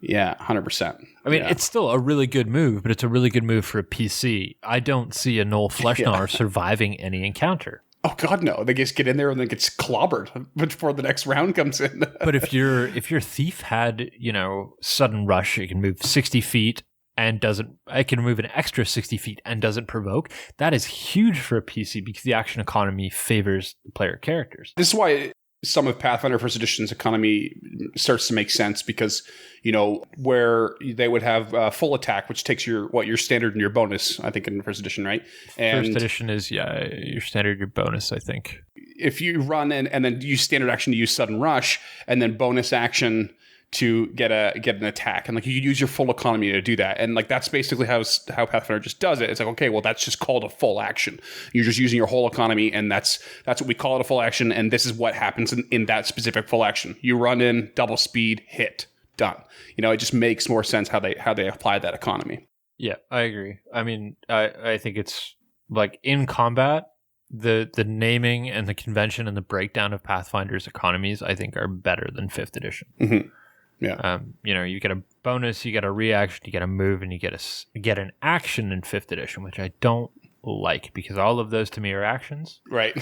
Yeah, 100%. I mean, it's still a really good move, but it's a really good move for a PC. I don't see a Gnoll Flesh Gnawer surviving any encounter. Oh God, no! They just get in there and then gets clobbered before the next round comes in. But if your thief had sudden rush, it can move 60 feet and it can move an extra 60 feet and doesn't provoke. That is huge for a PC because the action economy favors the player characters. This is why some of Pathfinder First Edition's economy starts to make sense, because where they would have full attack, which takes your standard and your bonus, I think, in First Edition, right? And First Edition is your standard, your bonus, I think. If you run and then use standard action to use sudden rush, and then bonus action to get an attack, and like you use your full economy to do that, and like that's basically how Pathfinder just does it. It's like, okay, well, that's just called a full action. You're just using your whole economy, and that's what we call it, a full action, and this is what happens in that specific full action. You run in, double speed, hit, done. It just makes more sense how they apply that economy. Yeah, I agree. I mean, I think it's like in combat, the naming and the convention and the breakdown of Pathfinder's economies, I think, are better than 5th edition. Mm-hmm. Yeah. You get a bonus, you get a reaction, you get a move, and you get an action in 5th edition, which I don't like, because all of those to me are actions. Right.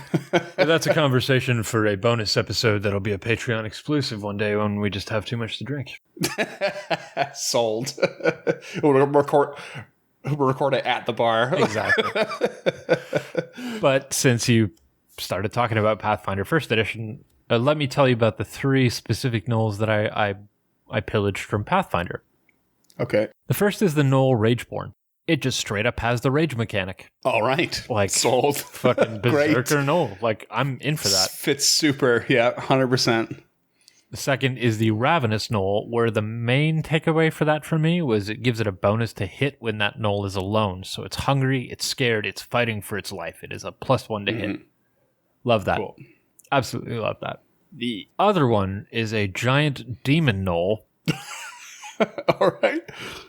That's a conversation for a bonus episode that'll be a Patreon exclusive one day when we just have too much to drink. Sold. We'll record it at the bar. Exactly. But since you started talking about Pathfinder First Edition, let me tell you about the 3 specific Gnolls that I pillaged from Pathfinder. Okay. The first is the Gnoll Rageborn. It just straight up has the rage mechanic. All right. Like, sold. Fucking Berserker Gnoll. Like, I'm in for that. Fits super. Yeah, 100%. The second is the Ravenous Gnoll, where the main takeaway for that for me was it gives it a bonus to hit when that Gnoll is alone. So it's hungry, it's scared, it's fighting for its life. It is a +1 to hit. Love that. Cool. Absolutely love that. The other one is a giant demon Gnoll. All right.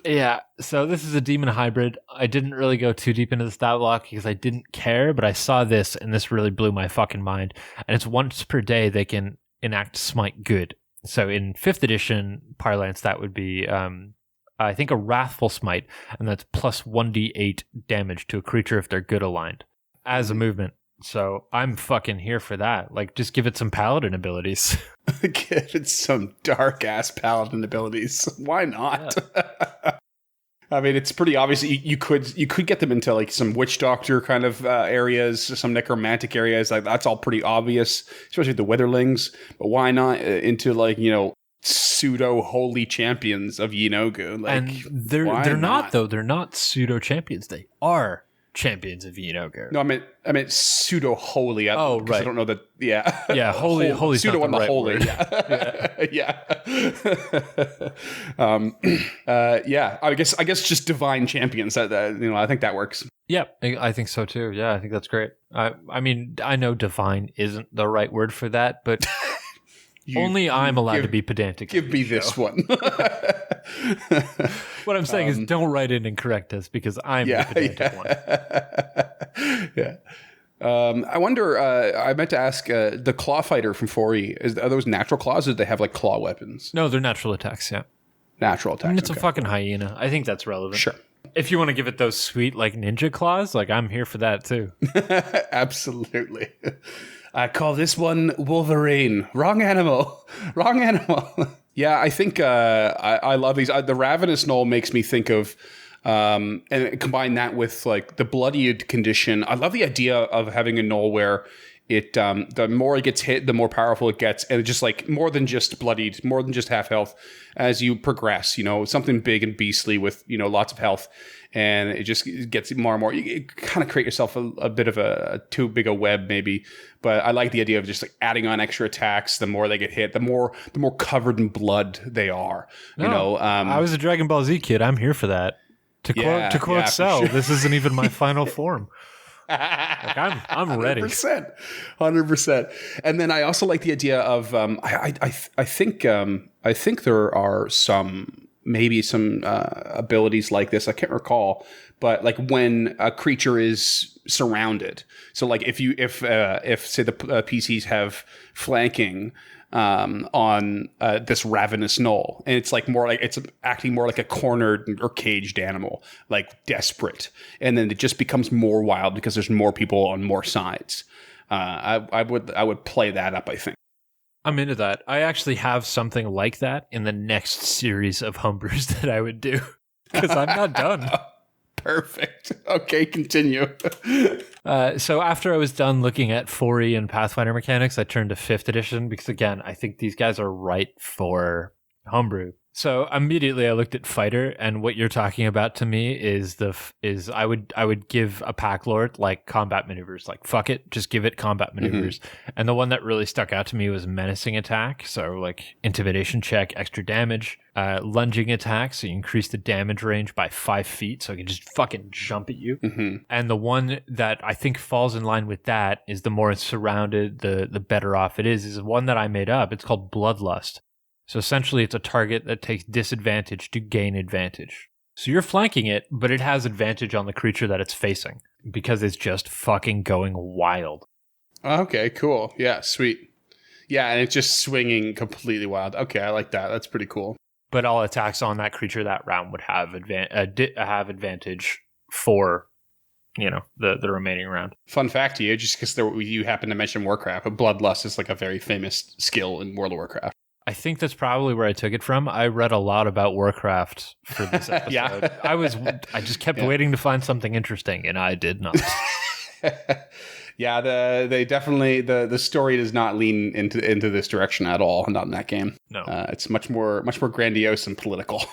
Yeah, so this is a demon hybrid. I didn't really go too deep into the stat block because I didn't care, but I saw this and this really blew my fucking mind. And it's once per day they can enact Smite Good. So in 5th edition parlance, that would be, I think, a Wrathful Smite, and that's plus 1d8 damage to a creature if they're good aligned as a movement. So I'm fucking here for that. Like, just give it some paladin abilities. Give it some dark ass paladin abilities. Why not? Yeah. I mean, it's pretty obvious. You could get them into like some witch doctor kind of areas, some necromantic areas. Like that's all pretty obvious, especially the Witherlings. But why not into like pseudo holy champions of Yeenoghu? Like, and they're not though. They're not pseudo champions. They are champions of Yeenoghu. No, I meant pseudo holy. Oh, right. I don't know that. Yeah, yeah. Holy pseudo on the right holy. Word. Yeah. I guess just divine champions. That I think that works. Yeah, I think so too. Yeah, I think that's great. I mean, I know divine isn't the right word for that, but only I'm allowed to be pedantic. Give me this one. What I'm saying is don't write in and correct us because I'm the pedantic one. Yeah. I wonder, I meant to ask, the claw fighter from 4E, are those natural claws or do they have like claw weapons? No, they're natural attacks, yeah. Natural attacks. I mean, it's a fucking hyena. I think that's relevant. Sure. If you want to give it those sweet like ninja claws, like I'm here for that too. Absolutely. I call this one Wolverine. Wrong animal. Yeah, I think I love these. The Ravenous Gnoll makes me think of, and combine that with like the bloodied condition. I love the idea of having a Gnoll where it, the more it gets hit, the more powerful it gets, and it's just like more than just bloodied, more than just half health. As you progress, something big and beastly with lots of health, and it just gets more and more. You kind of create yourself a bit of a too big a web, maybe. But I like the idea of just like adding on extra attacks. The more they get hit, the more covered in blood they are. I was a Dragon Ball Z kid. I'm here for that. To quote Cell, sure. This isn't even my final form. Like I'm ready. 100%. And then I also like the idea of I think there are some abilities like this. I can't recall, but like when a creature is surrounded. So like if say the PCs have flanking on this ravenous Gnoll, and it's like more like it's acting more like a cornered or caged animal, like desperate, and then it just becomes more wild because there's more people on more sides. I would play that up, I think. I'm into that. I actually have something like that in the next series of homebrews that I would do because I'm not done. Perfect. Okay, continue. So after I was done looking at 4E and Pathfinder mechanics, I turned to 5th edition because, again, I think these guys are right for homebrew. So immediately I looked at fighter, and what you're talking about to me is I would give a pack lord like combat maneuvers, like fuck it, just give it combat maneuvers. Mm-hmm. And the one that really stuck out to me was menacing attack, so like intimidation check, extra damage, lunging attack, so you increase the damage range by 5 feet, so it can just fucking jump at you. Mm-hmm. And the one that I think falls in line with that is the more it's surrounded, the better off it is one that I made up. It's called Bloodlust. So essentially, it's a target that takes disadvantage to gain advantage. So you're flanking it, but it has advantage on the creature that it's facing because it's just fucking going wild. Okay, cool. Yeah, sweet. Yeah, and it's just swinging completely wild. Okay, I like that. That's pretty cool. But all attacks on that creature that round would have advantage for the remaining round. Fun fact to you, just because you happen to mention Warcraft, but Bloodlust is like a very famous skill in World of Warcraft. I think that's probably where I took it from. I read a lot about Warcraft for this episode. Yeah. I just kept waiting to find something interesting, and I did not. Yeah, they definitely the story does not lean into this direction at all. Not in that game. No, it's much more grandiose and political.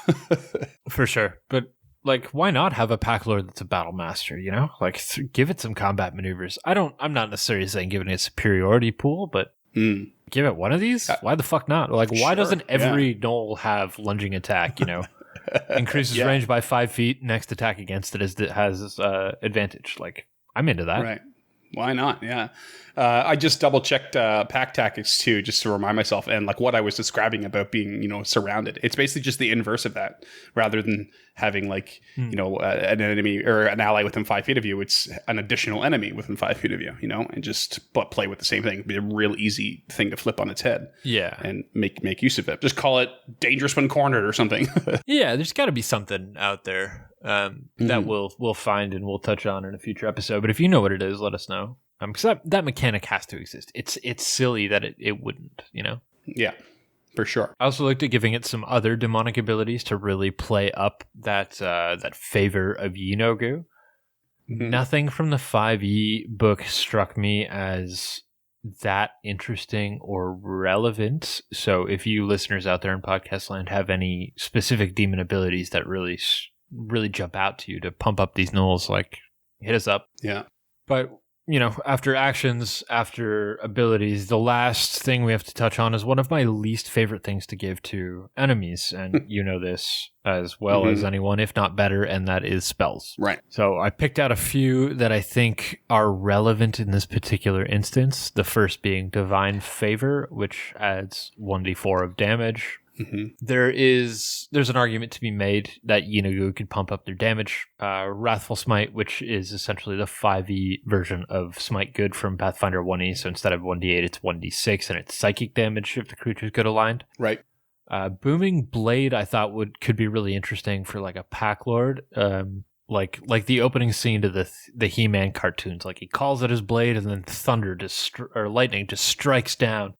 for sure. But like, why not have a pack lord that's a battle master? You know, like give it some combat maneuvers. I'm not necessarily saying giving it a superiority pool, but give it one of these. Why the fuck not? Like, why doesn't every Gnoll have lunging attack? You know, increases range by 5 feet. Next attack against it has advantage. Like, I'm into that. Right. Why not? Yeah. I just double checked pack tactics too, just to remind myself, and like what I was describing about being, surrounded. It's basically just the inverse of that. Rather than having like, an enemy or an ally within 5 feet of you, it's an additional enemy within 5 feet of you, and just play with the same thing. It'd be a real easy thing to flip on its head. Yeah. And make use of it. Just call it dangerous when cornered or something. Yeah, there's got to be something out there that we'll find and we'll touch on in a future episode. But if you know what it is, let us know. Because that mechanic has to exist. It's silly that it wouldn't, Yeah, for sure. I also looked at giving it some other demonic abilities to really play up that favor of Yinogu. Nothing from the 5e book struck me as that interesting or relevant. So if you listeners out there in podcast land have any specific demon abilities that really jump out to you to pump up these Gnolls, like, hit us up. Yeah. But after actions, after abilities, the last thing we have to touch on is one of my least favorite things to give to enemies. And you know this as well as anyone, if not better, and that is spells. Right. So I picked out a few that I think are relevant in this particular instance. The first being Divine Favor, which adds 1d4 of damage. There's an argument to be made that Yinogu could pump up their damage. Wrathful Smite, which is essentially the 5e version of Smite Good from Pathfinder 1e, so instead of 1d8, it's 1d6, and it's psychic damage if the creature's good aligned. Right. Booming Blade, I thought could be really interesting for like a pack lord. Like the opening scene to the He-Man cartoons, like he calls out his blade and then thunder or lightning just strikes down.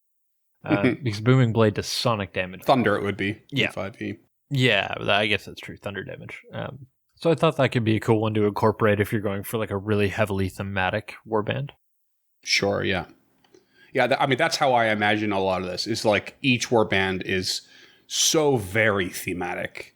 Because Booming Blade does sonic damage. Thunder it would be. Yeah. 5e. Yeah, I guess that's true. Thunder damage. So I thought that could be a cool one to incorporate if you're going for like a really heavily thematic warband. Sure, yeah. Yeah, that's how I imagine a lot of this. Is like each warband is so very thematic.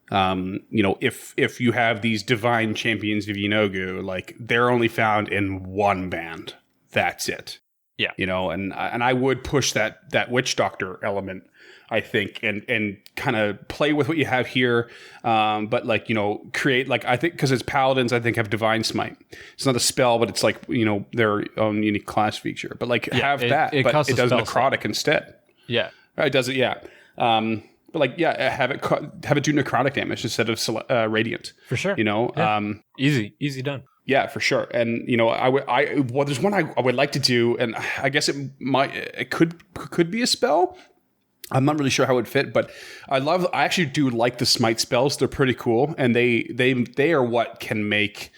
If you have these divine champions of Yinogu, like they're only found in one band. That's it. Yeah. And I would push that witch doctor element, I think, and kind of play with what you have here. But like, create, like, I think, because it's paladins, I think, have divine smite. It's not a spell, but it's like, their own unique class feature. But like, but it does necrotic instead. Yeah. It does it, yeah. But like, yeah, have it do necrotic damage instead of radiant. For sure. Yeah. Easy done. Yeah, for sure. And there's one I would like to do, and I guess it could be a spell. I'm not really sure how it would fit, but I actually do like the smite spells. They're pretty cool, and they are what can make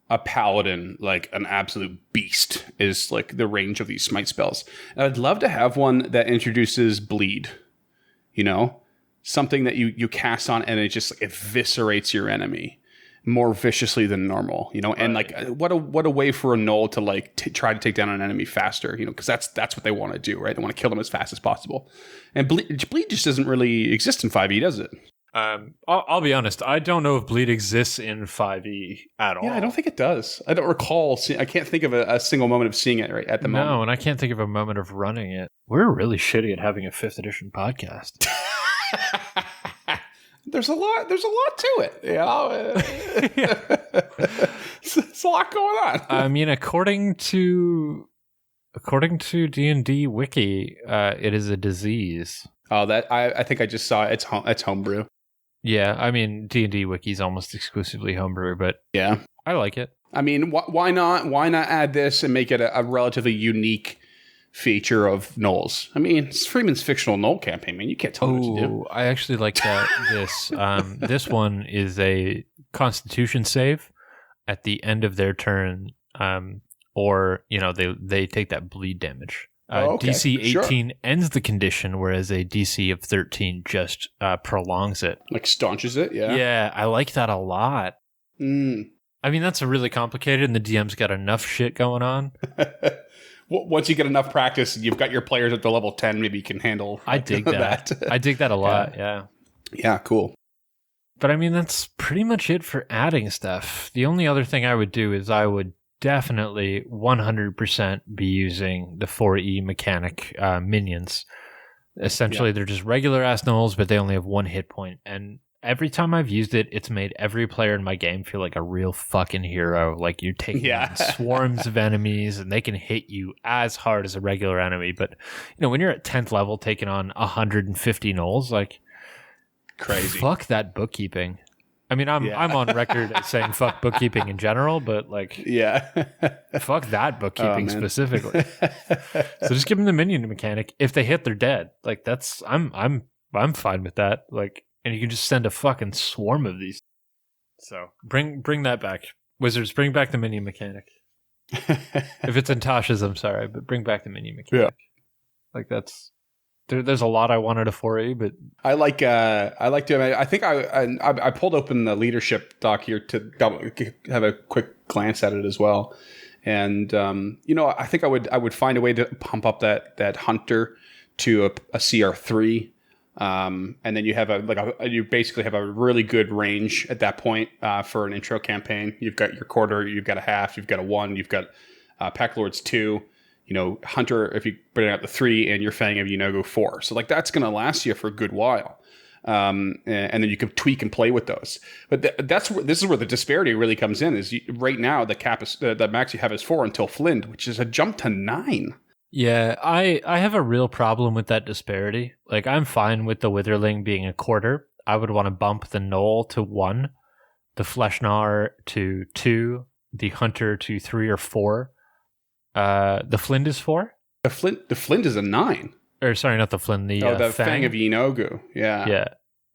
a paladin like an absolute beast. Is like the range of these smite spells. And I'd love to have one that introduces bleed. Something that you cast on and it just like eviscerates your enemy more viciously than normal, and like what a way for a Gnoll to like try to take down an enemy faster, because that's what they want to do, right? They want to kill them as fast as possible. And bleed just doesn't really exist in 5e, does it? I'll be honest, I don't know if bleed exists in 5e at all. Yeah, I don't think it does. I don't recall. I can't think of a single moment of seeing it right at the moment. No, and I can't think of a moment of running it. We're really shitty at having a 5th edition podcast. There's a lot to it. It's a lot going on. I mean, according to D&D Wiki, it is a disease. Oh, that I think I just saw it. It's homebrew. Yeah, I mean, D&D Wiki is almost exclusively homebrew, but yeah, I like it. I mean, why not add this and make it a relatively unique feature of Gnolls? I mean, it's Freeman's fictional Gnoll campaign, man. You can't tell me what to do. I actually like that. This one is a Constitution save at the end of their turn, or they take that bleed damage. DC 18 ends the condition, whereas a DC of 13 just prolongs it, like staunches it. Yeah, yeah, I like that a lot. I mean, that's a really complicated, and the DM's got enough shit going on. Once you get enough practice, you've got your players at the level 10, maybe you can handle I dig that. I dig that a lot, yeah. Yeah, cool. But I mean, that's pretty much it for adding stuff. The only other thing I would do is I would definitely 100% be using the 4E mechanic minions. Essentially, they're just regular-ass Gnolls, but they only have 1 hit point. And every time I've used it, it's made every player in my game feel like a real fucking hero. Like you're taking on swarms of enemies, and they can hit you as hard as a regular enemy. But when you're at 10th level taking on 150 Gnolls, like crazy. Fuck that bookkeeping. I mean, I'm on record as saying fuck bookkeeping in general, but like, fuck that bookkeeping specifically. So just give them the minion mechanic. If they hit, they're dead. Like that's I'm fine with that. Like, and you can just send a fucking swarm of these. So bring that back, Wizards. Bring back the minion mechanic. If it's in Tasha's, I'm sorry, but bring back the minion mechanic. Like that's. There's a lot I wanted to 4E, but I like to. I think I pulled open the leadership doc here to have a quick glance at it as well, and I think I would find a way to pump up that hunter to a CR3, and then you have you basically have a really good range at that point for an intro campaign. You've got your quarter, you've got a half, you've got a 1, you've got Pack Lords 2. Hunter, if you put it out the 3, and your Fang of Yeenoghu 4. So, like, that's going to last you for a good while. And then you can tweak and play with those. But this is where the disparity really comes in, is right now the cap is, the max you have is 4 until Flint, which is a jump to 9. Yeah, I have a real problem with that disparity. Like, I'm fine with the Witherling being a quarter. I would want to bump the Gnoll to 1, the Flesh Gnawer to 2, the Hunter to 3 or 4. The Flint is 4? The Flint is a 9. Or sorry, not the Flint. The Fang of Yeenoghu. Yeah. Yeah.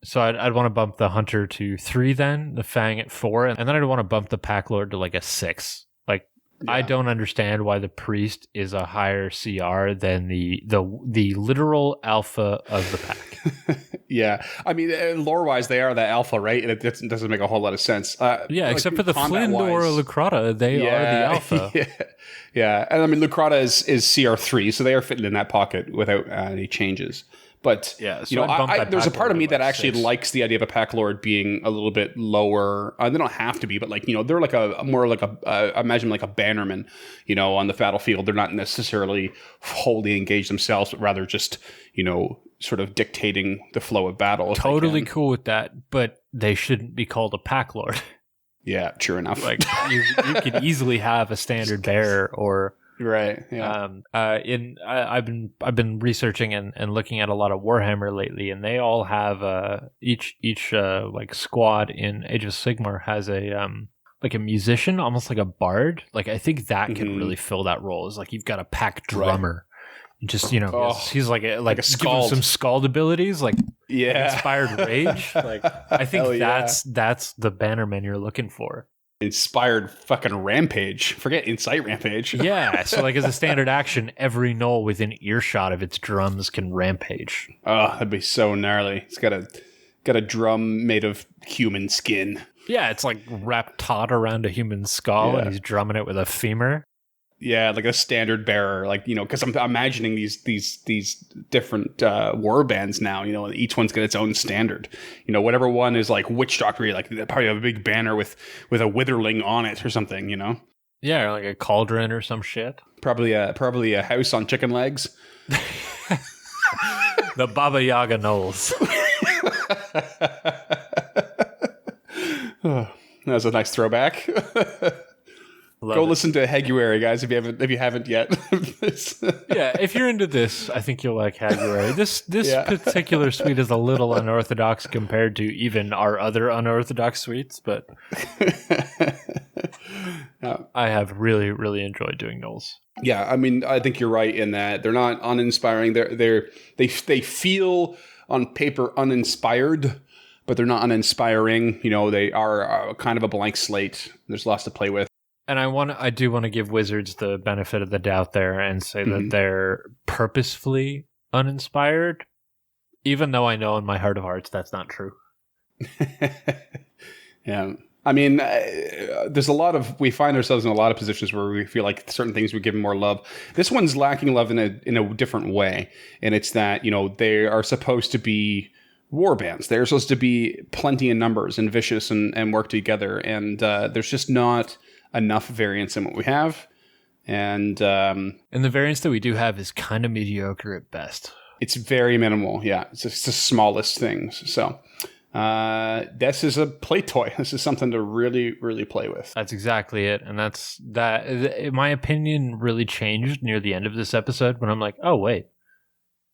So I'd want to bump the Hunter to 3 then, the Fang at 4, and then I'd want to bump the Pack Lord to like a 6. Like, I don't understand why the Priest is a higher CR than the literal alpha of the pack. Yeah. I mean, lore-wise, they are the alpha, right? And it doesn't make a whole lot of sense. Except for the Flint or Lucrata, they are the alpha. Yeah. And I mean, Lucrata is CR3, so they are fitting in that pocket without any changes. But, there's a part of me that actually likes the idea of a Pack Lord being a little bit lower. They don't have to be, but they're like imagine like a bannerman, on the battlefield. They're not necessarily wholly engaged themselves, but rather just, sort of dictating the flow of battle. Totally cool with that, but they shouldn't be called a Pack Lord. Yeah, true enough. Like you could easily have a standard bearer or. Right. Yeah. I've been researching and looking at a lot of Warhammer lately, and they all have each like squad in Age of Sigmar has a like a musician, almost like a bard. Like I think that can really fill that role. Is like you've got a pack drummer. Right. Just he's like a skald. Some skald abilities, like inspired rage. Like I think that's the bannerman you're looking for. Inspired fucking rampage. Forget Insight Rampage. Yeah, so like as a standard action, every Gnoll within earshot of its drums can rampage. Oh, that'd be so gnarly. It's got a drum made of human skin. Yeah, it's like wrapped taut around a human skull, and he's drumming it with a femur. Yeah, like a standard bearer, like because I'm imagining these different war bands now. Each one's got its own standard. Whatever one is like witch doctor, like they probably have a big banner with a witherling on it or something. Yeah, or like a cauldron or some shit. Probably a house on chicken legs. The Baba Yaga Gnolls. Oh, that was a nice throwback. Go listen to Haguary, guys, if you haven't yet. Yeah, if you're into this, I think you'll like Haguary. This particular suite is a little unorthodox compared to even our other unorthodox suites, but I have really, really enjoyed doing Gnolls. Yeah, I mean, I think you're right in that they're not uninspiring. They feel on paper uninspired, but they're not uninspiring. They are kind of a blank slate. There's lots to play with. And I do want to give Wizards the benefit of the doubt there and say that they're purposefully uninspired, even though I know in my heart of hearts that's not true. Yeah. I mean, we find ourselves in a lot of positions where we feel like certain things we give more love. This one's lacking love in a different way. And it's that, they are supposed to be warbands. They're supposed to be plenty in numbers and vicious and work together. And there's just not enough variance in what we have. And the variance that we do have is kind of mediocre at best. It's very minimal. Yeah. It's just the smallest things. So this is a play toy. This is something to really, really play with. That's exactly it. And my opinion really changed near the end of this episode when I'm like, oh, wait,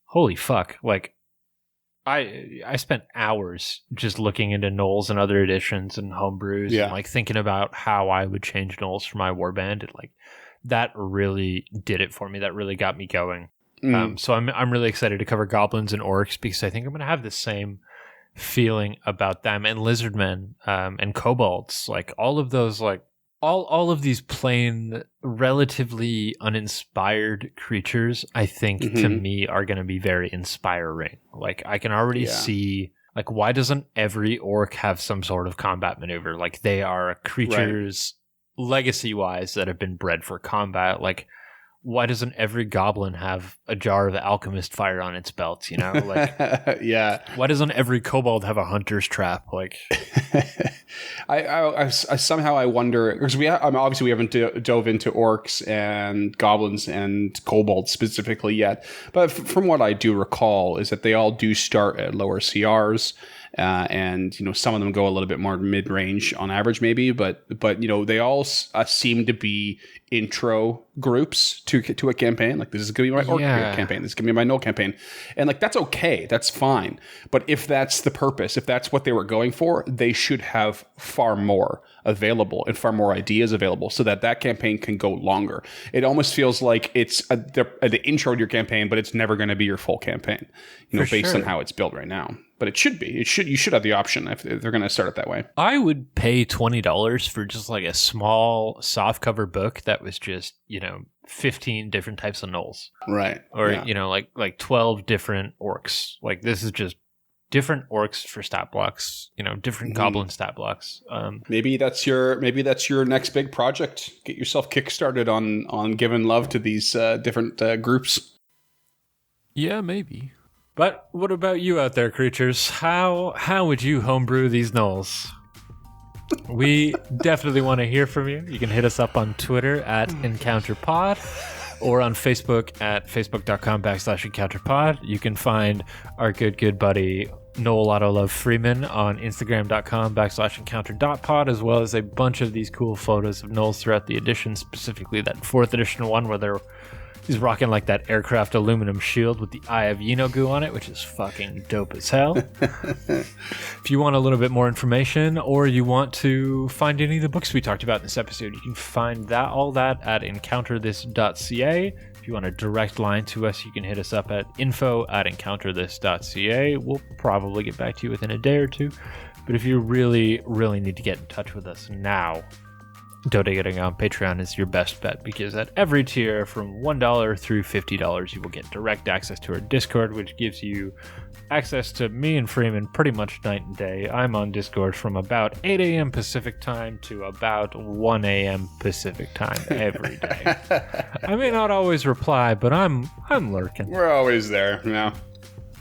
holy fuck. Like, I spent hours just looking into Gnolls and other editions and homebrews and like thinking about how I would change Gnolls for my warband. That really did it for me. That really got me going. So I'm really excited to cover goblins and orcs because I think I'm going to have the same feeling about them, and lizardmen and kobolds, like all of those, like all of these plain, relatively uninspired creatures, I think to me are going to be very inspiring. Like I can already see, like, why doesn't every orc have some sort of combat maneuver? Like they are creatures legacy wise that have been bred for combat. Like, why doesn't every goblin have a jar of alchemist fire on its belt? Like, why doesn't every kobold have a hunter's trap? Like, I somehow wonder, because obviously we haven't dove into orcs and goblins and kobolds specifically yet, but from what I do recall is that they all do start at lower CRs. And some of them go a little bit more mid-range on average, maybe, but they all seem to be intro groups to a campaign. Like, this is gonna be my orc campaign, this is gonna be my Gnoll campaign, and like that's okay, that's fine. But if that's the purpose, if that's what they were going for, they should have far more available and far more ideas available, so that campaign can go longer. It almost feels like it's the intro to your campaign, but it's never going to be your full campaign, based on how it's built right now. But it should be. You should have the option if they're going to start it that way. I would pay $20 for just like a small softcover book that was just 15 different types of Gnolls, right? Or like 12 different orcs. Like, this is just different orcs for stat blocks. Different goblin stat blocks. Maybe that's your next big project. Get yourself kickstarted on giving love to these different groups. Yeah, maybe. But what about you out there, creatures? How would you homebrew these Gnolls? We definitely want to hear from you. You can hit us up on Twitter at EncounterPod or on Facebook at facebook.com/EncounterPod. You can find our good buddy Noel Autolove Freeman on Instagram.com/encounter.pod, as well as a bunch of these cool photos of Gnolls throughout the edition, specifically that 4th edition one where he's rocking like that aircraft aluminum shield with the Eye of Yinogu on it, which is fucking dope as hell. If you want a little bit more information, or you want to find any of the books we talked about in this episode, you can find all that at encounterthis.ca. If you want a direct line to us, you can hit us up at info@encounterthis.ca. We'll probably get back to you within a day or two. But if you really, really need to get in touch with us now, donating on Patreon is your best bet, because at every tier from $1 through $50, you will get direct access to our Discord, which gives you access to me and Freeman pretty much night and day. I'm on Discord from about 8 a.m. Pacific time to about 1 a.m. Pacific time every day. I may not always reply, but I'm lurking. We're always there,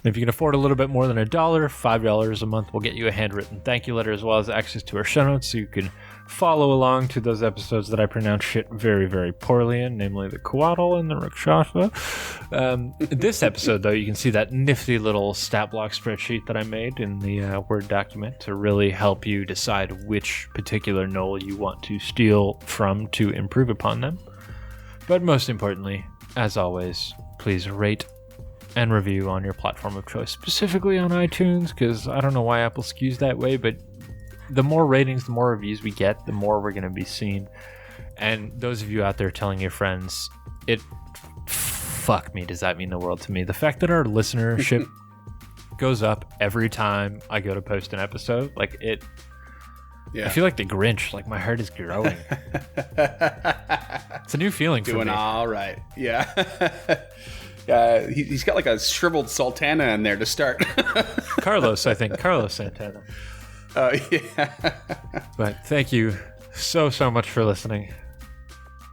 If you can afford a little bit more than $1, $5 a month will get you a handwritten thank you letter, as well as access to our show notes, so you can follow along to those episodes that I pronounce shit very, very poorly in, namely the Coatl and the Rakshasa. This episode, though, you can see that nifty little stat block spreadsheet that I made in the Word document to really help you decide which particular Gnoll you want to steal from to improve upon them. But most importantly, as always, please rate and review on your platform of choice, specifically on iTunes, because I don't know why Apple skews that way, but the more ratings, the more reviews we get, the more we're going to be seen. And those of you out there telling your friends, fuck me, does that mean the world to me? The fact that our listenership goes up every time I go to post an episode, like it, I feel like the Grinch, like my heart is growing. It's a new feeling for me. Doing all right. Yeah. He's got like a shriveled sultana in there to start. Carlos Santana. Yeah. But thank you so much for listening.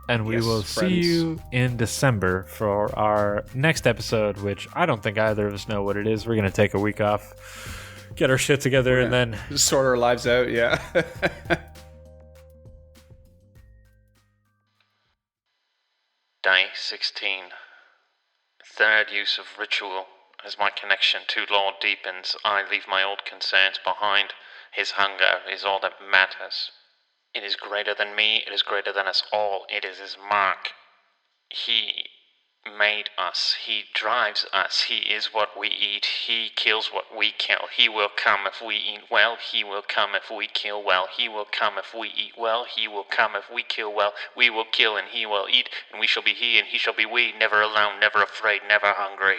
And we Yes, will friends. see you in December for our next episode, which I don't think either of us know what it is. We're going to take a week off, get our shit together, and then sort our lives out, yeah. Day 16. Third use of ritual. As my connection to Lord deepens, I leave my old concerns behind. His hunger is all that matters. It is greater than me, it is greater than us all, it is his mark. He made us, he drives us, he is what we eat, he kills what we kill. He will come if we eat well, he will come if we kill well, he will come if we eat well, he will come if we kill well. We will kill and he will eat, and we shall be he and he shall be we, never alone, never afraid, never hungry.